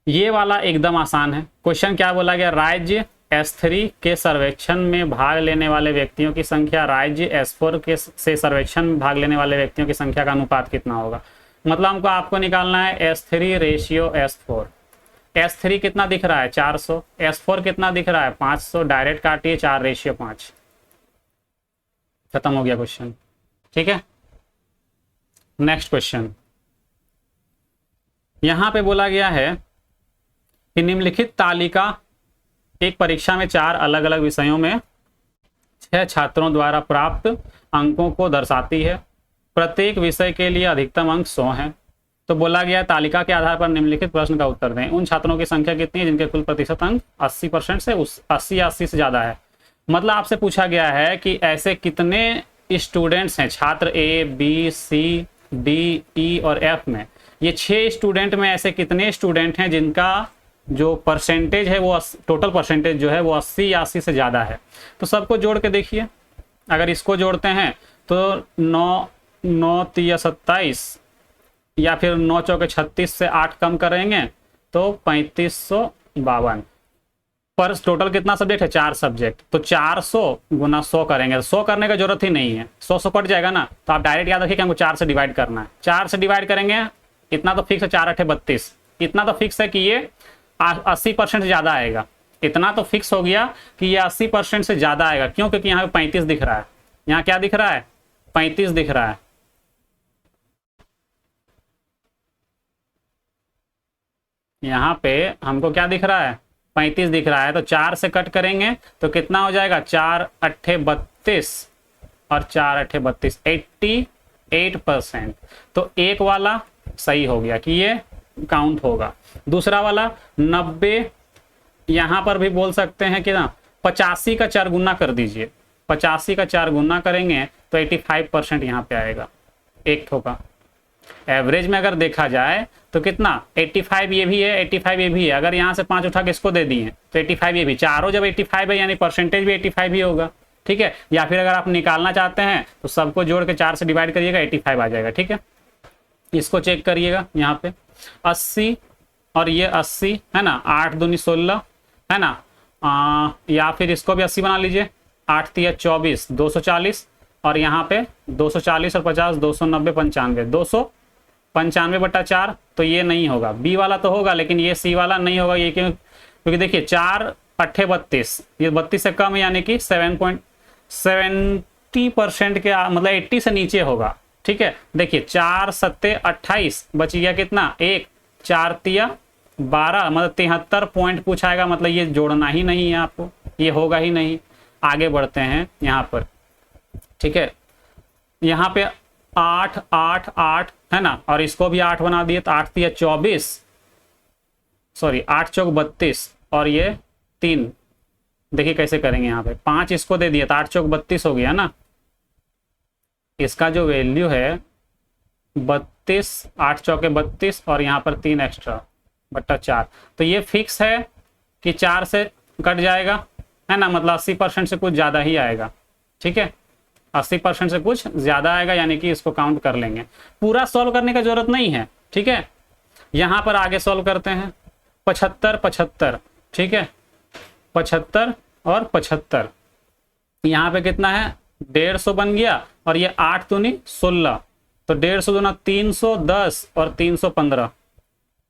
ये वाला एकदम आसान है। क्वेश्चन क्या बोला गया, राज्य S3 के सर्वेक्षण में भाग लेने वाले व्यक्तियों की संख्या राज्य S4 के से सर्वेक्षण में भाग लेने वाले व्यक्तियों की संख्या का अनुपात कितना होगा। मतलब आपको निकालना है S3 रेशियो S4। S3 कितना दिख रहा है 400, S4 कितना दिख रहा है 500, डायरेक्ट काटिए 4 रेशियो 5, खत्म हो गया क्वेश्चन। ठीक है, नेक्स्ट क्वेश्चन, यहां पे बोला गया है कि निम्नलिखित तालिका एक परीक्षा में 4 अलग अलग विषयों में 6 छात्रों द्वारा प्राप्त अंकों को दर्शाती है। प्रत्येक विषय के लिए अधिकतम अंक 100 हैं। तो बोला गया तालिका के आधार पर निम्नलिखित प्रश्न का उत्तर दें। उन छात्रों की संख्या कितनी है जिनके कुल प्रतिशत अंक 80% से 80 या 80 से ज्यादा है। मतलब आपसे पूछा गया है कि ऐसे कितने स्टूडेंट्स हैं, छात्र ए बी सी डी ई और एफ में, ये 6 स्टूडेंट में ऐसे कितने स्टूडेंट हैं जिनका जो परसेंटेज है वो टोटल परसेंटेज जो है वो 80 या 80 से ज़्यादा है। तो सबको जोड़ के देखिए, अगर इसको जोड़ते हैं तो 9 9 3 27 या फिर 9 चौके 36 से 8 कम करेंगे तो 3552 पर टोटल कितना सब्जेक्ट है, 4 सब्जेक्ट। तो 400 गुना 100 करेंगे, 100 करने की जरूरत ही नहीं है, 100 कट जाएगा ना। तो आप डायरेक्ट याद रखिए कि हमको 4 से डिवाइड करना है। 4 से डिवाइड करेंगे, इतना तो फिक्स है, 4 8 32, इतना तो फिक्स है कि ये 80% से ज़्यादा आएगा। इतना तो फिक्स हो गया कि ये 80% से ज़्यादा आएगा। क्यों? क्योंकि यहाँ पे 35 दिख रहा है, यहाँ क्या दिख रहा है, 35 दिख रहा है। यहाँ पे हमको क्या दिख रहा है, 35 दिख रहा है। तो 4 से कट करेंगे तो कितना हो जाएगा, 4 8 32 और 4 8 32, 88%। तो एक वाला सही हो गया कि ये काउंट होगा। दूसरा वाला 90, यहाँ पर भी बोल सकते हैं कि ना 85 का 4 गुना कर दीजिए, 85 का 4 गुना करेंगे तो 85% यहाँ पे आएगा, एक ठोका। एवरेज में अगर देखा जाए तो कितना, 85 ये भी है, 85 ये भी है। अगर यहाँ से 5 उठा के इसको दे दिए तो 85 ये भी, चारों जब 85 है यानी परसेंटेज भी 85 ही होगा। ठीक है, या फिर अगर आप निकालना चाहते हैं तो सबको जोड़ के 4 से डिवाइड करिएगा, 85 आ जाएगा। ठीक है, इसको चेक करिएगा, यहाँ पे 80 और ये 80 है ना, 8 दूनी 16 है ना, या फिर इसको भी 80 बना लीजिए, 8 तिया 24, 240 और यहाँ पे 240 और 50 290 95 295/4। तो ये नहीं होगा, बी वाला तो होगा लेकिन ये सी वाला नहीं होगा। ये क्यों? क्योंकि देखिए 4 8 32, ये 32 से कम है यानी कि 7.70% के मतलब 80 से नीचे होगा। ठीक है, देखिए 4 7 28 बच गया कितना, 1 4 तिया 12, मतलब 73 पॉइंट पूछाएगा। मतलब ये जोड़ना ही नहीं है आपको, ये होगा ही नहीं। आगे बढ़ते हैं यहाँ पर। ठीक है, यहाँ पे 8 8 8 है ना, और इसको भी 8 बना दिए तो 8 तिया 24, सॉरी 8 चौक 32 और ये 3। देखिए कैसे करेंगे, यहाँ पे 5 इसको दे दिए तो 8 चौक 32 हो गया ना। इसका जो वैल्यू है 32, 8 चौके 32 और यहाँ पर 3 एक्स्ट्रा बट्टा 4। तो ये फिक्स है कि 4 से कट जाएगा है ना, मतलब 80% से कुछ ज़्यादा ही आएगा। ठीक है, 80% से कुछ ज़्यादा आएगा यानी कि इसको काउंट कर लेंगे। पूरा सॉल्व करने की जरूरत नहीं है। ठीक है, यहाँ पर आगे सॉल्व करते हैं। 75 75, ठीक है, 75 और 75, यहाँ पे कितना है, 150 बन गया और ये 8 दूनी 16, तो 150 दूना 310 और 315,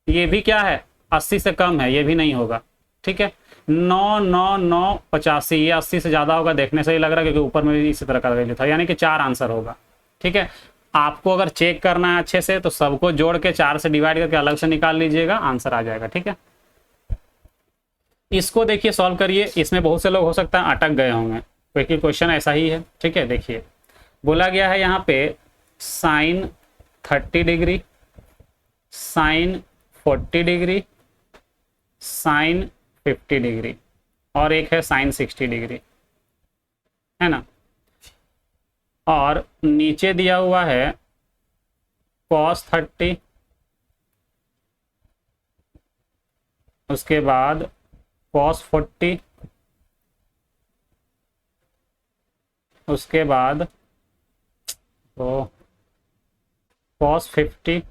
ये भी क्या है, 80 से कम है, ये भी नहीं होगा। ठीक है, 9 9 9 85, ये 80 से ज़्यादा होगा, देखने से ही लग रहा है क्योंकि ऊपर में भी इसी तरह का वैल्यू था, यानी कि 4 आंसर होगा। ठीक है, आपको अगर चेक करना है अच्छे से तो सबको जोड़ के 4 से डिवाइड करके अलग से निकाल लीजिएगा, आंसर आ जाएगा। ठीक है, इसको देखिए सॉल्व करिए। इसमें बहुत से लोग हो सकता है अटक गए होंगे क्योंकि क्वेश्चन ऐसा ही है। ठीक है, देखिए बोला गया है यहाँ पे sine 30 degree, sine 40 degree, sine 50 degree और एक है साइन 60 डिग्री, है ना। और नीचे दिया हुआ है cos 30, उसके बाद cos 40, उसके बाद तो cos 50,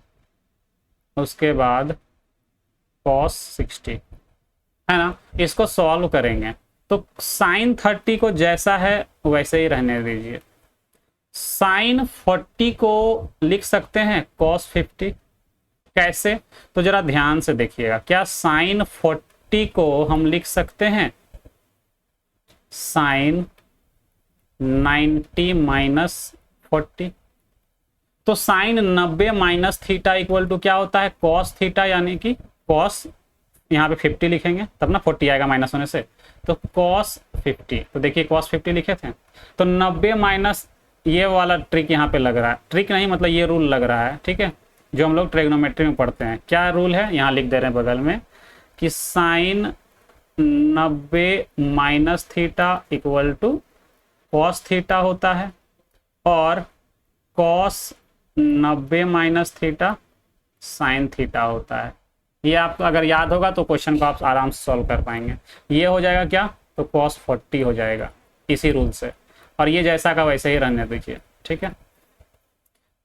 उसके बाद cos 60, है ना। इसको सॉल्व करेंगे तो साइन 30 को जैसा है वैसे ही रहने दीजिए। साइन 40 को लिख सकते हैं cos 50, कैसे, तो जरा ध्यान से देखिएगा। क्या साइन 40 को हम लिख सकते हैं साइन 90 - 40, तो sine 90 minus theta equal to क्या होता है, कॉस थीटा, यानी कि कॉस, यहाँ पे 50 लिखेंगे तब ना 40 आएगा माइनस होने से, तो कॉस 50। तो देखिए कॉस 50 लिखे थे, तो 90 माइनस, ये वाला ट्रिक यहाँ पे लग रहा है, ट्रिक नहीं मतलब ये रूल लग रहा है, ठीक है, जो हम लोग ट्रिग्नोमेट्री में पढ़ते हैं। क्या रूल है, यहाँ लिख दे रहे हैं बगल में कि sine 90 minus theta equal to cos theta होता है, और cos 90 minus theta sine theta होता है। ये आपको अगर याद होगा तो क्वेश्चन को आप आराम से सॉल्व कर पाएंगे। ये हो जाएगा क्या, तो कॉस 40 हो जाएगा इसी रूल से, और ये जैसा का वैसे ही रहने दीजिए, ठीक है।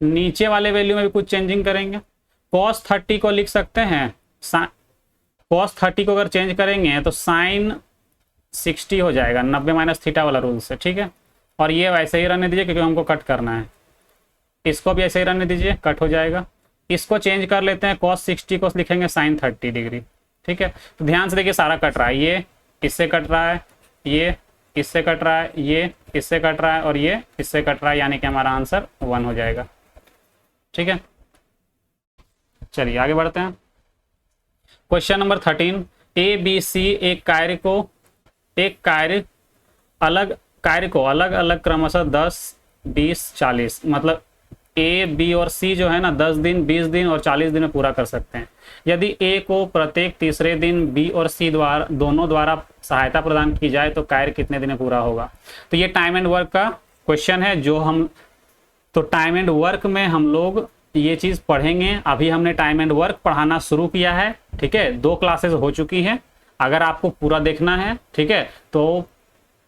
नीचे वाले वैल्यू में भी कुछ चेंजिंग करेंगे। कॉस 30 को लिख सकते हैं, कॉस 30 को अगर चेंज करेंगे तो साइन 60 हो जाएगा 90 माइनस थीटा वाला रूल से, ठीक है। और ये वैसे ही रहने दीजिए क्योंकि हमको कट करना है, इसको भी ऐसे ही रहने दीजिए, कट हो जाएगा। इसको चेंज कर लेते हैं, cos 60 को लिखेंगे sin 30 डिग्री, ठीक है। तो ध्यान से देखिए सारा कट रहा है, ये इससे कट रहा है, ये इससे कट रहा है, ये इससे कट रहा है, और ये इससे कट रहा है, यानी कि हमारा आंसर 1 हो जाएगा, ठीक है। चलिए आगे बढ़ते हैं। Question number 13, A B C एक कार्य अलग अलग क्रमशः 10, 20, 40, मतलब ए बी और सी जो है ना 10 दिन, 20 दिन और 40 दिन में पूरा कर सकते हैं। यदि ए को प्रत्येक तीसरे दिन बी और सी दोनों द्वारा सहायता प्रदान की जाए तो कार्य कितने दिन में पूरा होगा। तो ये टाइम एंड वर्क का क्वेश्चन है, तो टाइम एंड वर्क में हम लोग ये चीज़ पढ़ेंगे। अभी हमने टाइम एंड वर्क पढ़ाना शुरू किया है, ठीक है, 2 क्लासेस हो चुकी हैं। अगर आपको पूरा देखना है, ठीक है, तो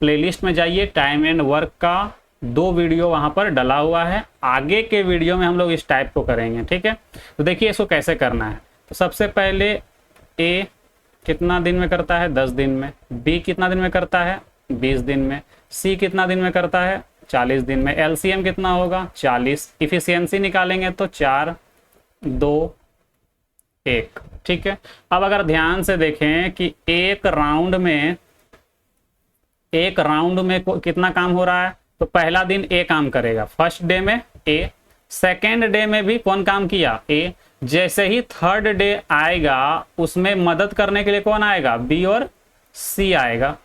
प्लेलिस्ट में जाइए, टाइम एंड वर्क का 2 वीडियो वहां पर डला हुआ है। आगे के वीडियो में हम लोग इस टाइप को करेंगे, ठीक है। तो देखिए इसको कैसे करना है। तो सबसे पहले ए कितना दिन में करता है, 10 दिन में, बी कितना दिन में करता है, 20 दिन में, सी कितना दिन में करता है, 40 दिन में। एलसीएम कितना होगा, 40। इफिशियंसी निकालेंगे तो 4, 2, 1, ठीक है। अब अगर ध्यान से देखें कि एक राउंड में कितना काम हो रहा है, तो पहला दिन ए काम करेगा, फर्स्ट डे में ए, सेकेंड डे में भी कौन काम किया, ए। जैसे ही थर्ड डे आएगा उसमें मदद करने के लिए कौन आएगा, बी और सी आएगा,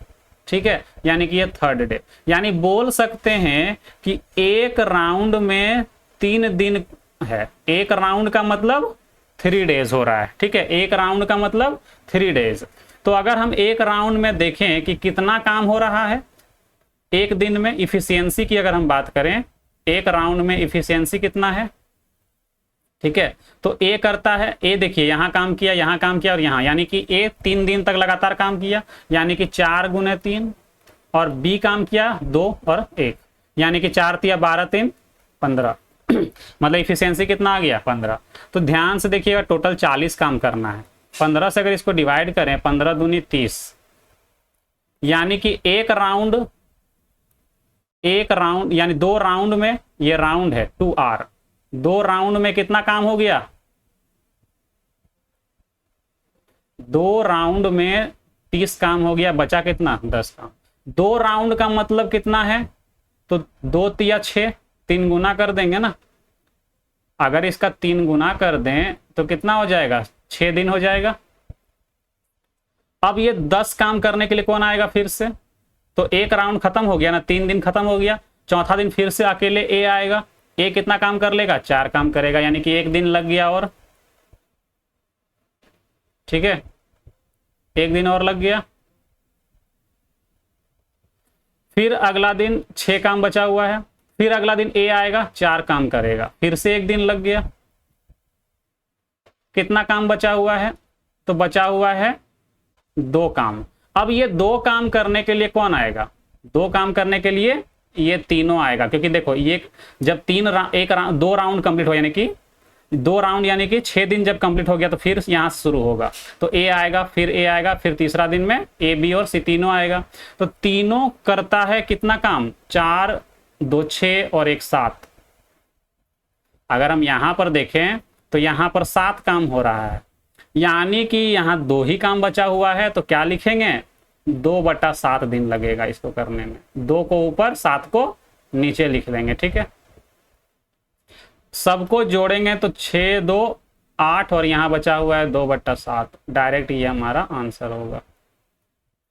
ठीक है, यानी कि ये थर्ड डे। यानी बोल सकते हैं कि एक राउंड में 3 दिन है। एक राउंड का मतलब 3 डेज हो रहा है, ठीक है, एक राउंड का मतलब 3 डेज। तो अगर हम एक राउंड में देखें कि कितना काम हो रहा है एक दिन में, इफिशियंसी की अगर हम बात करें, एक राउंड में इफिशियंसी कितना है, ठीक है। तो ए करता है, ए देखिए यहाँ काम किया, यहाँ काम किया और यहाँ, यानी कि ए 3 दिन तक लगातार काम किया, यानी कि 4 गुने 3, और बी काम किया 2 और 1, यानी कि 4 तिया 12, 3 15 मतलब इफिशियंसी कितना आ गया, 15। तो ध्यान से देखिएगा टोटल 40 काम करना है। 15 से अगर इसको डिवाइड करें, 15 दूनी 30, यानी कि एक राउंड यानी 2 राउंड में, ये राउंड है 2R, 2 राउंड में कितना काम हो गया, 2 राउंड में 30 काम हो गया, बचा कितना, 10 काम। 2 राउंड का मतलब कितना है, तो 2 तिया 6, 3 गुना कर देंगे ना। अगर इसका 3 गुना कर दें तो कितना हो जाएगा, 6 दिन हो जाएगा। अब ये 10 काम करने के लिए कौन आएगा फिर से, तो एक राउंड खत्म हो गया ना, 3 दिन खत्म हो गया, चौथा दिन फिर से अकेले ए आएगा। ए कितना काम कर लेगा, 4 काम करेगा, यानी कि 1 दिन लग गया और, ठीक है, 1 दिन और लग गया। फिर अगला दिन 6 काम बचा हुआ है, फिर अगला दिन ए आएगा, 4 काम करेगा, फिर से 1 दिन लग गया। कितना काम बचा हुआ है, तो बचा हुआ है 2 काम। अब ये 2 काम करने के लिए कौन आएगा, 2 काम करने के लिए ये तीनों आएगा, क्योंकि देखो ये जब 2 राउंड कंप्लीट हो, यानी कि 2 राउंड यानी कि 6 दिन जब कंप्लीट हो गया तो फिर यहां से शुरू होगा, तो ए आएगा, फिर ए आएगा, फिर तीसरा दिन में ए बी और सी तीनों आएगा। तो तीनों करता है कितना काम, 4, 2, 6 और 1 7। अगर हम यहां पर देखें तो यहां पर 7 काम हो रहा है, यानी कि यहां 2 ही काम बचा हुआ है। तो क्या लिखेंगे, 2/7 दिन लगेगा इसको करने में। 2 को ऊपर, 7 को नीचे लिख लेंगे, ठीक है। सबको जोड़ेंगे तो 6 2 8 और यहाँ बचा हुआ है 2/7। डायरेक्ट ये हमारा आंसर होगा।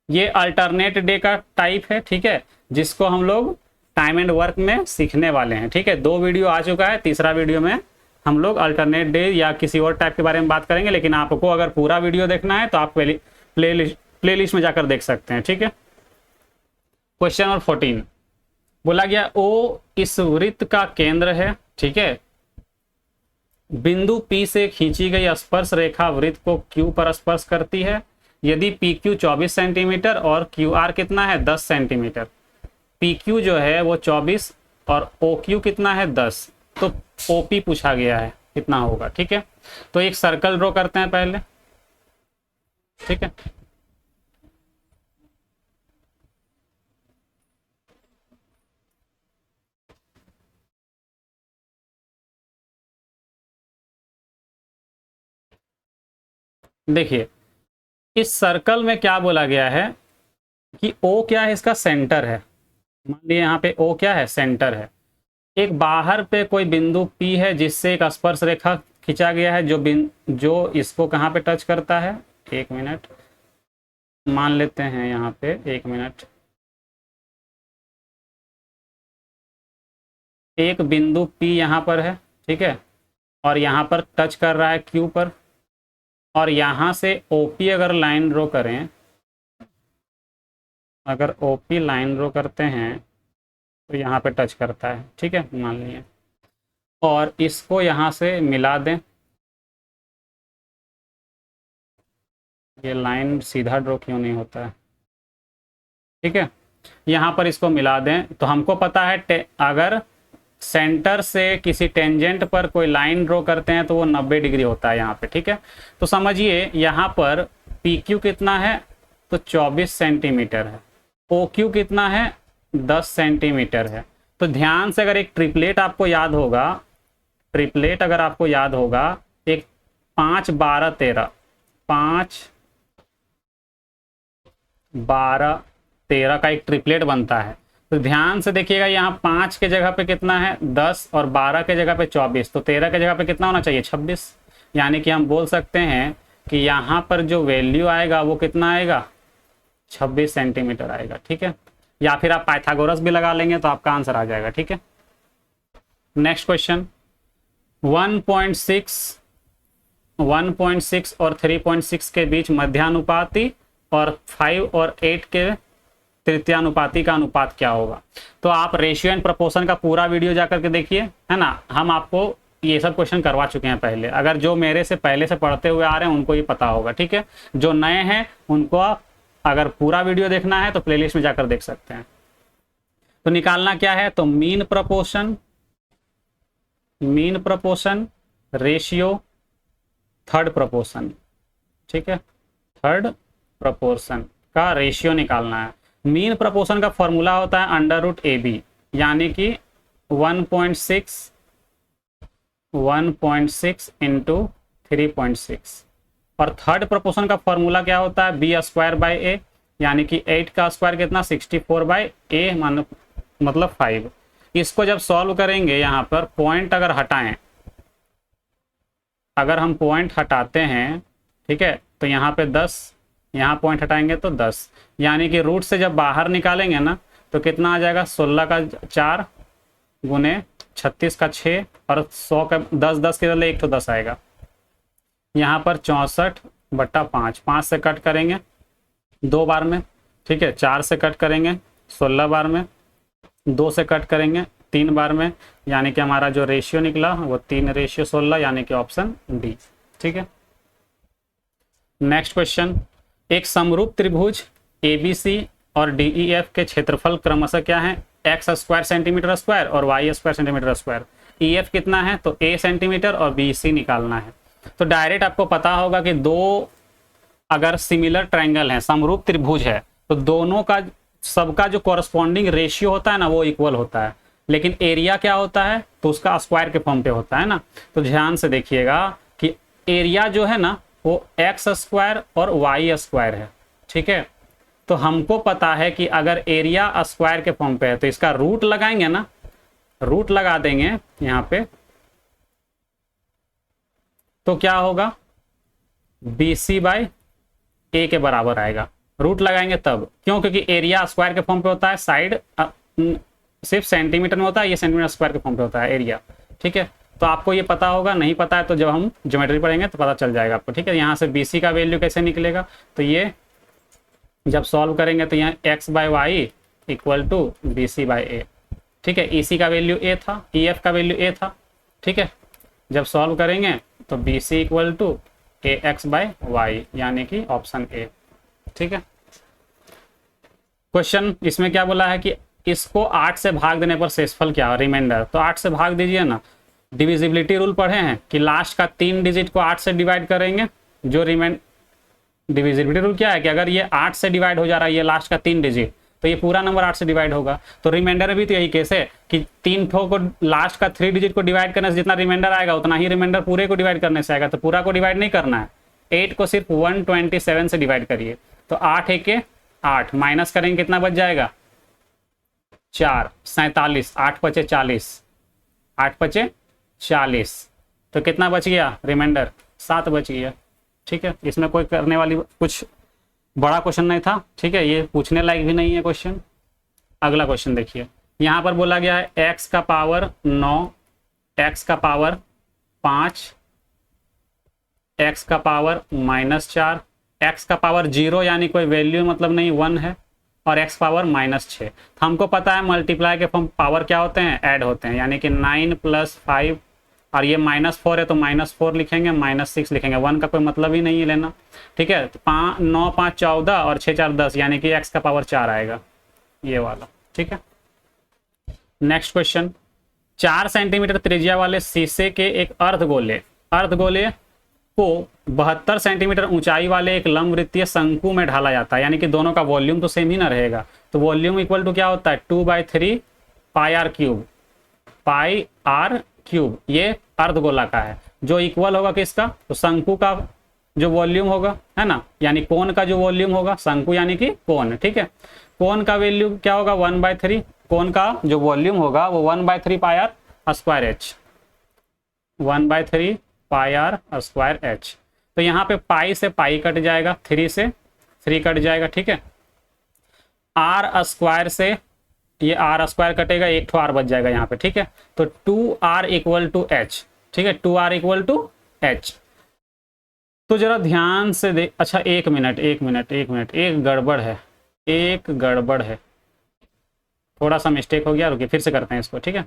ये अल्टरनेट डे का टाइप है, ठीक है, जिसको हम लोग टाइम एंड वर्क में सीखने वाले हैं। ठीक है, 2 वीडियो आ चुका है, तीसरा वीडियो में हम लोग अल्टरनेट डे या किसी और टाइप के बारे में बात करेंगे। लेकिन आपको अगर पूरा वीडियो देखना है तो आप प्लेलिस्ट में जाकर देख सकते हैं। ठीक है, क्वेश्चन नंबर 14 बोला गया ओ इस वृत्त का केंद्र है। ठीक है, बिंदु P से खींची गई स्पर्श रेखा वृत्त को Q पर स्पर्श करती है। यदि PQ 24 सेंटीमीटर और QR कितना है 10 सेंटीमीटर, PQ जो है वो 24 और OQ कितना है 10, तो OP पूछा गया है कितना होगा। ठीक है, तो एक सर्कल ड्रॉ करते हैं पहले। ठीक है, देखिए इस सर्कल में क्या बोला गया है कि O क्या है, इसका सेंटर है। मान लीजिए यहाँ पे O क्या है, सेंटर है। एक बाहर पे कोई बिंदु P है जिससे एक स्पर्श रेखा खींचा गया है जो इसको कहाँ पे टच करता है, 1 मिनट मान लेते हैं यहाँ पे, 1 मिनट। एक बिंदु P यहाँ पर है, ठीक है, और यहाँ पर टच कर रहा है Q पर, और यहाँ से OP अगर लाइन ड्रॉ करें, अगर OP लाइन ड्रॉ करते हैं तो यहाँ पे टच करता है। ठीक है, मान लीजिए, और इसको यहाँ से मिला दें। ये लाइन सीधा ड्रॉ क्यों नहीं होता है, ठीक है, यहाँ पर इसको मिला दें तो हमको पता है अगर सेंटर से किसी टेंजेंट पर कोई लाइन ड्रॉ करते हैं तो वो 90 डिग्री होता है यहाँ पे। ठीक है, तो समझिए यहाँ पर PQ कितना है तो 24 सेंटीमीटर है, OQ कितना है 10 सेंटीमीटर है। तो ध्यान से अगर एक ट्रिपलेट आपको याद होगा, ट्रिपलेट अगर आपको याद होगा, एक 5 12 13, 5 12 13 का एक ट्रिपलेट बनता है। तो ध्यान से देखिएगा, यहाँ 5 के जगह पे कितना है 10 और 12 के जगह पे 24, तो 13 के जगह पे कितना होना चाहिए 26। यानी कि हम बोल सकते हैं कि यहाँ पर जो वैल्यू आएगा वो कितना आएगा 26 सेंटीमीटर आएगा। ठीक है, या फिर आप पाइथागोरस भी लगा लेंगे तो आपका आंसर आ जाएगा। ठीक है, नेक्स्ट क्वेश्चन 1.6 और 3.6 के बीच मध्यानुपाती और 5 और 8 के तृतीयानुपाती का अनुपात क्या होगा। तो आप रेशियो एंड प्रोपोर्शन का पूरा वीडियो जाकर के देखिए, है ना, हम आपको ये सब क्वेश्चन करवा चुके हैं पहले। अगर जो मेरे से पहले से पढ़ते हुए आ रहे हैं उनको ये पता होगा। ठीक है, जो नए हैं उनको अगर पूरा वीडियो देखना है तो प्लेलिस्ट में जाकर देख सकते हैं। तो निकालना क्या है, तो mean proportion ratio third proportion. ठीक है, थर्ड प्रोपोर्शन का रेशियो निकालना है। मीन प्रोपोर्शन का फॉर्मूला होता है √AB, यानी कि 1.6 इंटू 3.6। और थर्ड प्रोपोर्शन का फॉर्मूला क्या होता है B²/A, यानी कि 8 का स्क्वायर कितना 64/A मतलब 5। इसको जब सॉल्व करेंगे, यहाँ पर पॉइंट अगर हटाएं, अगर हम पॉइंट हटाते हैं, ठीक है, तो यहाँ पे 10, यहाँ पॉइंट हटाएंगे तो 10, यानी कि रूट से जब बाहर निकालेंगे ना तो कितना आ जाएगा 16 का 4 गुने 36 का 6 और 100 का 10, 10 के बदले 1 तो 10 आएगा। यहाँ पर 64/5, 5 से कट करेंगे 2 बार में, ठीक है, 4 से कट करेंगे 16 बार में, 2 से कट करेंगे 3 बार में, यानी कि हमारा जो रेशियो निकला वो 3:16, यानी कि ऑप्शन डी। ठीक है, नेक्स्ट क्वेश्चन, एक समरूप त्रिभुज ABC और DEF के क्षेत्रफल क्रमशः क्या है, x² सेंटीमीटर स्क्वायर और y² सेंटीमीटर स्क्वायर। EF कितना है, तो A सेंटीमीटर और BC निकालना है। तो डायरेक्ट आपको पता होगा कि दो अगर सिमिलर ट्रायंगल है, समरूप त्रिभुज है, तो दोनों का सबका जो कॉरस्पॉन्डिंग रेशियो होता है ना वो इक्वल होता है। लेकिन एरिया क्या होता है, तो उसका स्क्वायर के फॉर्म पे होता है ना। तो ध्यान से देखिएगा कि एरिया जो है ना वो x² और y² है। ठीक है, तो हमको पता है कि अगर एरिया स्क्वायर के फॉर्म पे है तो इसका रूट लगाएंगे ना, रूट लगा देंगे यहाँ पे, तो क्या होगा, BC बाय ए के बराबर आएगा। रूट लगाएंगे तब, क्यों, क्योंकि एरिया स्क्वायर के फॉर्म पे होता है, साइड सिर्फ सेंटीमीटर में होता है, ये सेंटीमीटर स्क्वायर के फॉर्म पे होता है एरिया। ठीक है, तो आपको ये पता होगा, नहीं पता है तो जब हम ज्योमेट्री पढ़ेंगे तो पता चल जाएगा आपको। ठीक है, यहाँ से BC का वैल्यू कैसे निकलेगा, तो ये जब सॉल्व करेंगे तो यहाँ x by y equal to BC by A. ठीक है, EC का वैल्यू a था, EF का वैल्यू a था। ठीक है, जब सॉल्व करेंगे तो BC equal to AX by y, यानी कि ऑप्शन ए। ठीक है, क्वेश्चन इसमें क्या बोला है कि इसको 8 से भाग देने पर शेषफल क्या, रिमाइंडर, तो 8 से भाग दीजिए ना। डिविजिबिलिटी रूल पढ़े हैं कि लास्ट का 3 डिजिट को 8 से डिवाइड करेंगे, जो डिविजिबिलिटी रूल क्या है कि अगर ये 8 से डिवाइड हो जा रहा है, ये लास्ट का 3 डिजिट, तो ये पूरा नंबर 8 से डिवाइड होगा। तो रिमाइंडर में भी तो यही केस है कि 3 ठो को लास्ट का 3 डिजिट को डिवाइड करने से जितना रिमाइंडर आएगा उतना ही रिमाइंडर पूरे को डिवाइड करने से आएगा। तो पूरा को डिवाइड नहीं करना है, 8 को सिर्फ 127 से डिवाइड करिए। तो 8 1 8 माइनस करेंगे कितना बच जाएगा, 4 47, 8 पचे 40, 8 पचे 40, तो कितना बच गया रिमाइंडर, 7 बच गया। ठीक है, इसमें कोई करने वाली कुछ बड़ा क्वेश्चन नहीं था। ठीक है, ये पूछने लायक भी नहीं है क्वेश्चन। अगला क्वेश्चन देखिए, यहाँ पर बोला गया है x का पावर 9, x का पावर 5, x का पावर -4, x का पावर 0 यानी कोई वैल्यू मतलब नहीं 1 है, और x पावर -6। हमको पता है मल्टीप्लाई के फॉर्म पावर क्या होते हैं, ऐड होते हैं, यानी कि 9 + 5, और ये -4 है तो -4 लिखेंगे, -6 लिखेंगे, 1 का कोई मतलब ही नहीं है लेना। ठीक है, तो 9 5 14 और 6 4 10, यानी कि x का पावर 4 आएगा, ये वाला। ठीक है, नेक्स्ट क्वेश्चन, 4 सेंटीमीटर त्रिज्या वाले शीशे के एक अर्धगोले को 72 सेंटीमीटर ऊंचाई वाले एक लंबवृत्तीय शंकु में ढाला जाता है, यानी कि दोनों का वॉल्यूम तो सेम ही ना रहेगा। तो वॉल्यूम इक्वल टू क्या होता है, 2/3 πr³, πr³। ये अर्धगोला का है, जो इक्वल होगा किसका, तो शंकु का जो वॉल्यूम होगा, है ना, यानी कोन का जो वॉल्यूम होगा, शंकु यानी कि कोन। ठीक है, कोन का वैल्यू क्या होगा, 1/3, कोन का जो वॉल्यूम होगा वो 1/3 πr²h, 1/3 πr²h। तो यहाँ पे पाई से पाई कट जाएगा, 3 से 3 कट जाएगा। ठीक है, r² से ये r² कटेगा, एक ठो r बच जाएगा यहाँ पे। ठीक है, तो 2r = h। ठीक है, 2r = h। तो जरा ध्यान से देख, अच्छा एक मिनट, एक गड़बड़ है, थोड़ा सा मिस्टेक हो गया, रुकिए फिर से करते हैं इसको। ठीक है,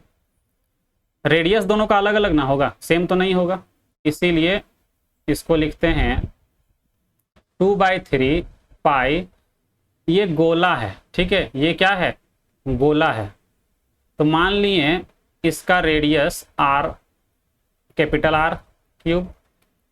रेडियस दोनों का अलग अलग ना होगा, सेम तो नहीं होगा, इसीलिए इसको लिखते हैं 2/3 पाई, ये गोला है। ठीक है, ये क्या है, गोला है। तो मान लिए इसका रेडियस r, कैपिटल R³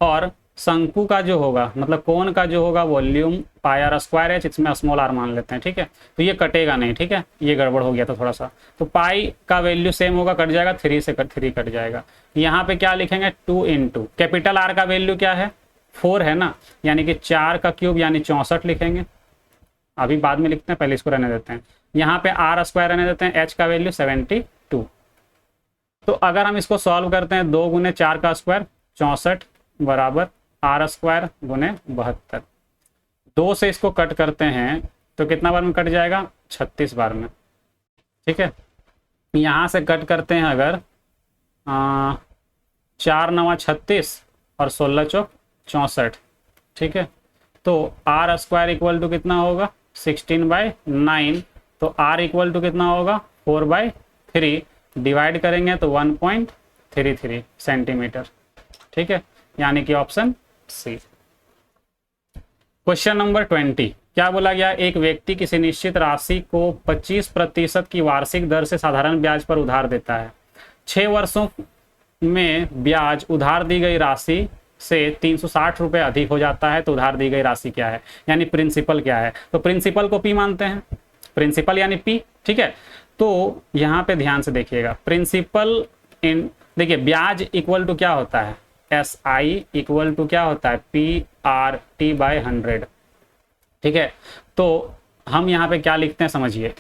और शंकु का जो होगा मतलब कोन का जो होगा वॉल्यूम πr²h, इसमें स्मॉल r मान लेते हैं। ठीक है, तो ये कटेगा नहीं। ठीक है, ये गड़बड़ हो गया था थोड़ा सा। तो पाई का वैल्यू सेम होगा, कट जाएगा, 3 से 3 कट जाएगा। यहाँ पे क्या लिखेंगे, 2 × कैपिटल R का वैल्यू क्या है, 4 है ना, यानी कि 4 का क्यूब यानी 64 लिखेंगे। अभी बाद में लिखते हैं, पहले इसको रहने देते हैं। यहाँ पे r² रहने देते हैं, h का वैल्यू 72। तो अगर हम इसको सॉल्व करते हैं, 2 × 4 का स्क्वायर 64 बराबर r² × 72। 2 से इसको कट करते हैं तो कितना बार में कट जाएगा, 36 बार में। ठीक है, यहाँ से कट करते हैं अगर 4 9 36 और 16 चौक 64। ठीक है, तो r² = कितना होगा, 16/9। तो r = कितना होगा, 4/3, डिवाइड करेंगे तो 1.33 सेंटीमीटर। ठीक है, यानी कि ऑप्शन सी। क्वेश्चन नंबर 20, क्या बोला गया, एक व्यक्ति किसी निश्चित राशि को 25% की वार्षिक दर से साधारण ब्याज पर उधार देता है। 6 वर्षों में ब्याज उधार दी गई राशि से 360 रुपये अधिक हो जाता है, तो उधार दी गई राशि क्या है, यानी प्रिंसिपल क्या है। तो प्रिंसिपल को P मानते हैं, प्रिंसिपल यानी P। ठीक है, तो यहाँ पे ध्यान से देखिएगा, प्रिंसिपल इन, देखिए ब्याज इक्वल टू क्या होता है, SI इक्वल टू क्या होता है, PRT/100। ठीक है, तो हम यहाँ पे क्या लिखते हैं समझिए,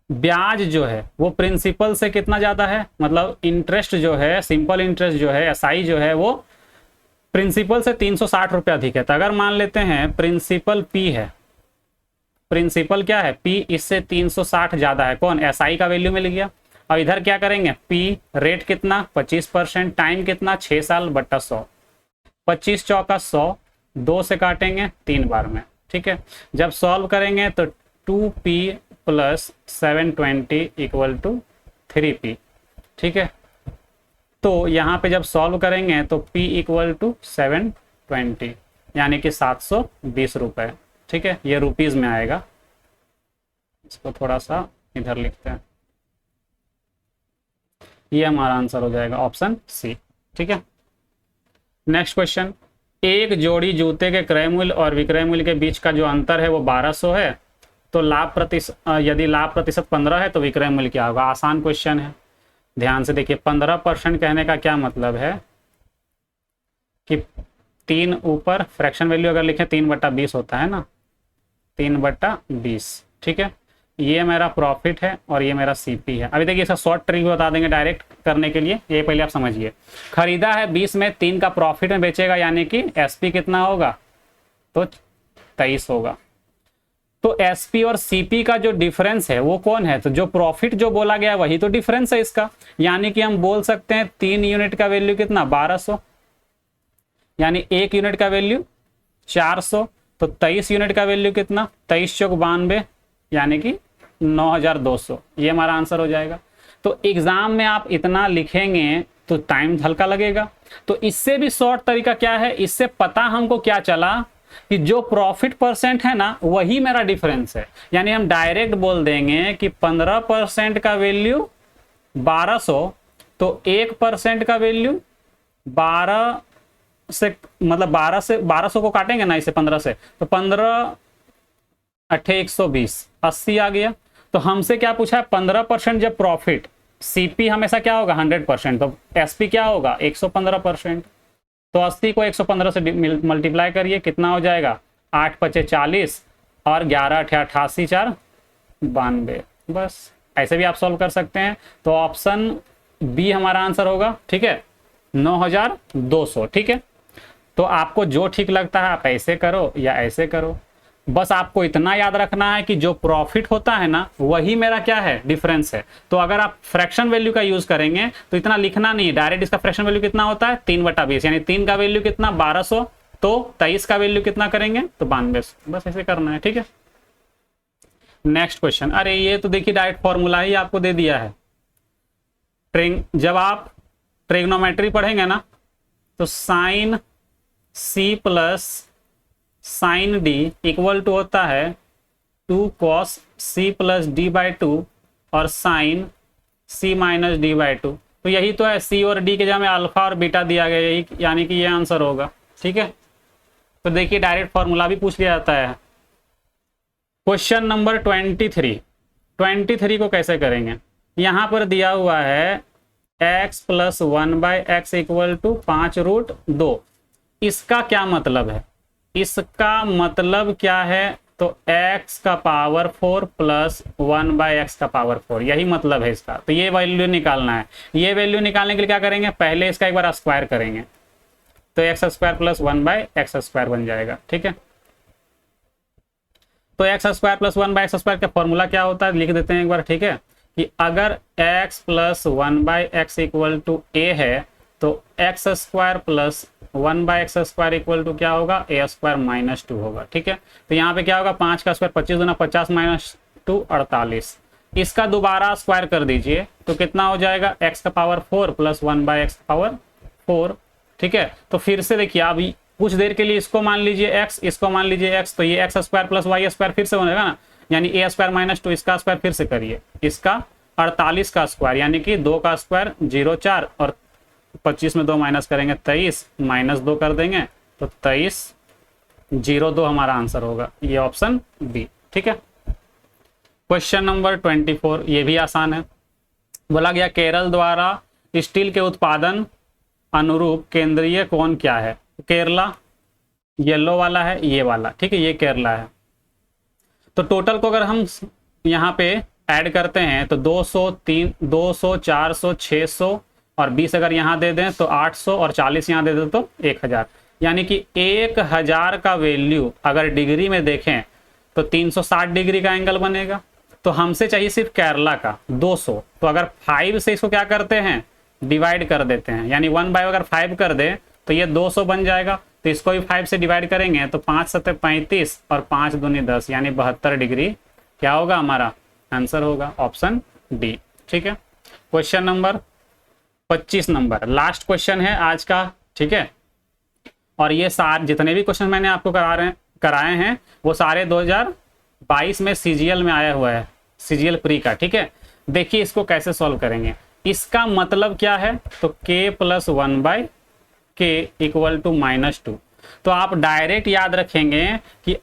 ब्याज जो है वो प्रिंसिपल से कितना ज़्यादा है, मतलब इंटरेस्ट जो है, सिंपल इंटरेस्ट जो है SI जो है वो प्रिंसिपल से 360 रुपये अधिक है। तो अगर मान लेते हैं प्रिंसिपल पी है, प्रिंसिपल क्या है पी, इससे 360 ज़्यादा है, कौन, एसआई का वैल्यू मिल गया। और इधर क्या करेंगे, पी रेट कितना 25%, टाइम कितना 6 साल बट्टा 100, 25 चौका 100, 2 से काटेंगे 3 बार में, ठीक है। जब सॉल्व करेंगे तो 2p plus 720 equal to 3p, ठीक है। तो यहाँ पे जब सॉल्व करेंगे तो p इक्वल टू 720 यानी कि 720 रुपये, ठीक है। ये रुपीज़ में आएगा। इसको थोड़ा सा इधर लिखते हैं, ये हमारा आंसर हो जाएगा ऑप्शन सी, ठीक है। नेक्स्ट क्वेश्चन, एक जोड़ी जूते के क्रय मूल्य और विक्रय मूल्य के बीच का जो अंतर है वो 1200 है, तो यदि लाभ प्रतिशत 15 है तो विक्रय मूल्य क्या होगा। आसान क्वेश्चन है, ध्यान से देखिए। 15% कहने का क्या मतलब है कि 3 ऊपर फ्रैक्शन वैल्यू अगर लिखें 3/20 होता है ना, 3/20, ठीक है। ये मेरा प्रॉफिट है और ये मेरा सीपी है। अभी देखिए इसका शॉर्ट ट्रिक बता देंगे डायरेक्ट करने के लिए, ये पहले आप समझिए। खरीदा है 20 में, 3 का प्रॉफिट में बेचेगा, यानी कि एसपी कितना होगा, तो 23 होगा। तो एसपी और सीपी का जो डिफरेंस है वो कौन है, तो जो प्रॉफिट जो बोला गया वही तो डिफरेंस है इसका। यानी कि हम बोल सकते हैं 3 यूनिट का वैल्यू कितना 1200, यानी 1 यूनिट का वैल्यू 400, तो 23 यूनिट का वैल्यू कितना 23 चौक 92 यानी कि 9200। ये हमारा आंसर हो जाएगा। तो एग्जाम में आप इतना लिखेंगे तो टाइम हल्का लगेगा। तो इससे भी शॉर्ट तरीका क्या है, इससे पता हमको क्या चला कि जो प्रॉफिट परसेंट है ना वही मेरा डिफरेंस है। यानी हम डायरेक्ट बोल देंगे कि 15% का वैल्यू 1200, तो 1% का वैल्यू 12 से, मतलब 12 से 1200 को काटेंगे ना इसे 15 से, तो 15 8 120 80 आ गया। तो हमसे क्या पूछा है 15% जब प्रॉफिट, सीपी हमेशा क्या होगा 100%, तो एसपी क्या होगा 115%। तो 80 को 115 से मल्टीप्लाई करिए, कितना हो जाएगा 8 5 40 और 11 8 88 4 92। बस ऐसे भी आप सॉल्व कर सकते हैं। तो ऑप्शन बी हमारा आंसर होगा, ठीक है, 9200, ठीक है। तो आपको जो ठीक लगता है आप ऐसे करो या ऐसे करो, बस आपको इतना याद रखना है कि जो प्रॉफिट होता है ना वही मेरा क्या है डिफरेंस है। तो अगर आप फ्रैक्शन वैल्यू का यूज करेंगे तो इतना लिखना नहीं है, डायरेक्ट इसका फ्रैक्शन वैल्यू कितना होता है 3/20, यानी 3 का वैल्यू कितना 1200, तो 23 का वैल्यू कितना करेंगे तो 92, बस ऐसे करना है, ठीक है। नेक्स्ट क्वेश्चन, अरे ये तो देखिए डायरेक्ट फॉर्मूला ही आपको दे दिया है। जब आप ट्रिग्नोमेट्री पढ़ेंगे ना तो sine C plus sine D equal to होता है 2 cos c plus D by 2 और sine c minus D by 2। तो यही तो है, c और d के जगह में अल्फा और बीटा दिया गया, यही यानी कि ये आंसर होगा, ठीक है। तो देखिए डायरेक्ट फॉर्मूला भी पूछ लिया जाता है। क्वेश्चन नंबर 23 को कैसे करेंगे, यहाँ पर दिया हुआ है x plus 1/x equal to 5√2। इसका क्या मतलब है, इसका मतलब क्या है, तो x का पावर 4 प्लस 1/x का पावर 4, यही मतलब है इसका। तो ये वैल्यू निकालना है। ये वैल्यू निकालने के लिए क्या करेंगे, पहले इसका एक बार स्क्वायर करेंगे, तो x² प्लस 1/x² बन जाएगा, ठीक है। तो x² प्लस 1/x² का फॉर्मूला क्या होता है लिख देते हैं एक बार, ठीक है, कि अगर x plus 1/x equal to a है तो x² plus 1/x² equal to क्या होगा a² माइनस 2 होगा, ठीक है। तो यहाँ पे क्या होगा 5 का स्क्वायर 25 दूना 50 माइनस 2 48। इसका दोबारा स्क्वायर कर दीजिए तो कितना हो जाएगा x का पावर 4 प्लस 1/x का पावर 4, ठीक है। तो फिर से देखिए अभी कुछ देर के लिए इसको मान लीजिए x, इसको मान लीजिए x, तो ये x² प्लस y² फिर से बनेगा ना, यानी a² माइनस 2, इसका स्क्वायर फिर से करिए, इसका 48 का स्क्वायर यानी कि 2 का स्क्वायर 0 4 और 25 में 2 माइनस करेंगे 23 माइनस 2 कर देंगे तो 23 02 हमारा आंसर होगा, ये ऑप्शन बी, ठीक है। क्वेश्चन नंबर 24, ये भी आसान है। बोला गया केरल द्वारा स्टील के उत्पादन अनुरूप केंद्रीय कोण क्या है। केरला येलो वाला है, ये वाला, ठीक है, ये केरला है। तो टोटल को अगर हम यहाँ पे ऐड करते हैं तो 200 400 600 और 20 अगर यहाँ दे दें तो 800 और 40 यहाँ दे दें तो 1000। यानी कि 1000 का वैल्यू अगर डिग्री में देखें तो 360 डिग्री का एंगल बनेगा। तो हमसे चाहिए सिर्फ केरला का 200। तो अगर 5 से इसको क्या करते हैं, डिवाइड कर देते हैं, यानी 1/, अगर 5 कर दे तो ये 200 बन जाएगा। तो इसको भी 5 से डिवाइड करेंगे तो 5 7 35 और 5 दूनी 10, यानी 72 डिग्री क्या होगा, हमारा आंसर होगा ऑप्शन डी। ठीक है, question number 25 number last question है आज का। ठीक है, और ये सारे जितने भी क्वेश्चन मैंने आपको कराए हैं वो सारे 2022 में सीजीएल में आया हुआ है, सीजीएल प्री का। ठीक है, देखिए इसको कैसे सॉल्व करेंगे। इसका मतलब क्या है, तो k + 1/k = -2। तो आप डायरेक्ट याद रखेंगे कि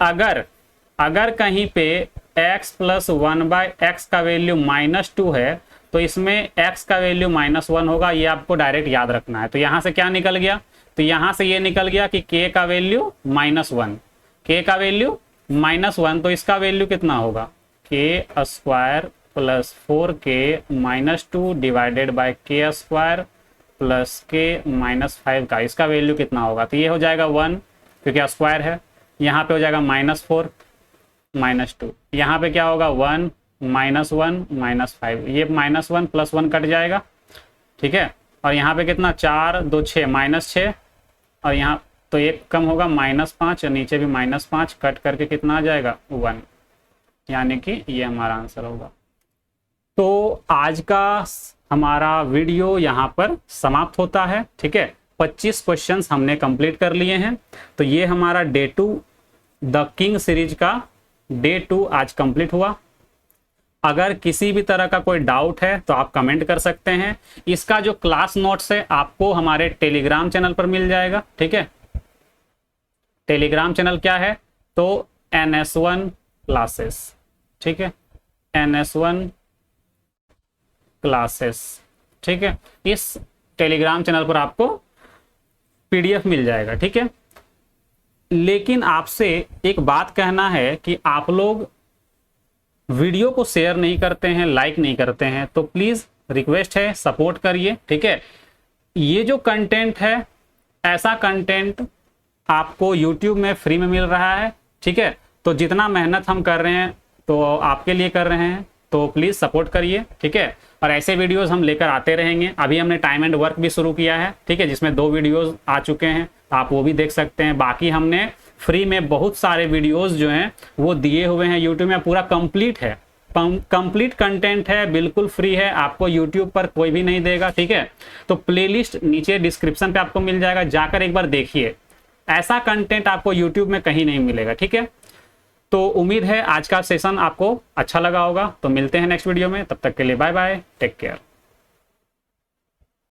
अगर कहीं पे x + 1/x का वैल्यू -2 है तो इसमें x का वैल्यू -1 होगा। ये आपको डायरेक्ट याद रखना है। तो यहां से क्या निकल गया, तो यहां से ये निकल गया कि k का वैल्यू -1, k का वैल्यू -1, तो इसका वैल्यू कितना होगा, k² + 4k - 2 divided by k² + k - 5 का इसका वैल्यू कितना होगा। तो ये हो जाएगा 1 क्योंकि स्क्वायर है। यहाँ पे हो जाएगा -4 - 2, यहाँ पे क्या होगा 1 -1 -5, ये -1 + 1 कट जाएगा। ठीक है, और यहाँ पे कितना 4 2 6 -6, और यहाँ तो एक कम होगा -5 और नीचे भी -5, कट करके कितना आ जाएगा 1, यानी कि ये हमारा आंसर होगा। तो आज का हमारा वीडियो यहाँ पर समाप्त होता है। ठीक है, 25 क्वेश्चंस हमने कंप्लीट कर लिए हैं। तो ये हमारा डे 2 द किंग सीरीज का डे 2 आज कंप्लीट हुआ। अगर किसी भी तरह का कोई डाउट है तो आप कमेंट कर सकते हैं। इसका जो क्लास नोट्स है आपको हमारे टेलीग्राम चैनल पर मिल जाएगा। ठीक है, टेलीग्राम चैनल क्या है, तो NS1 क्लासेस। ठीक है, NS1 क्लासेस। ठीक है, इस टेलीग्राम चैनल पर आपको PDF मिल जाएगा। ठीक है, लेकिन आपसे एक बात कहना है कि आप लोग वीडियो को शेयर नहीं करते हैं, लाइक नहीं करते हैं, तो प्लीज रिक्वेस्ट है सपोर्ट करिए। ठीक है, ये जो कंटेंट है ऐसा कंटेंट आपको YouTube में फ्री में मिल रहा है। ठीक है, तो जितना मेहनत हम कर रहे हैं तो आपके लिए कर रहे हैं, तो प्लीज सपोर्ट करिए। ठीक है, और ऐसे वीडियोस हम लेकर आते रहेंगे। अभी हमने टाइम एंड वर्क भी शुरू किया है। ठीक है, जिसमें 2 वीडियोस आ चुके हैं, आप वो भी देख सकते हैं। बाकी हमने फ्री में बहुत सारे वीडियोस जो हैं वो दिए हुए हैं YouTube में, पूरा कंप्लीट है, कंप्लीट कंटेंट है, बिल्कुल फ्री है, आपको YouTube पर कोई भी नहीं देगा। ठीक है, तो प्लेलिस्ट नीचे डिस्क्रिप्शन पे आपको मिल जाएगा, जाकर एक बार देखिए। ऐसा कंटेंट आपको YouTube में कहीं नहीं मिलेगा। ठीक है, तो उम्मीद है आज का सेशन आपको अच्छा लगा होगा। तो मिलते हैं नेक्स्ट वीडियो में, तब तक के लिए बाय बाय, टेक केयर।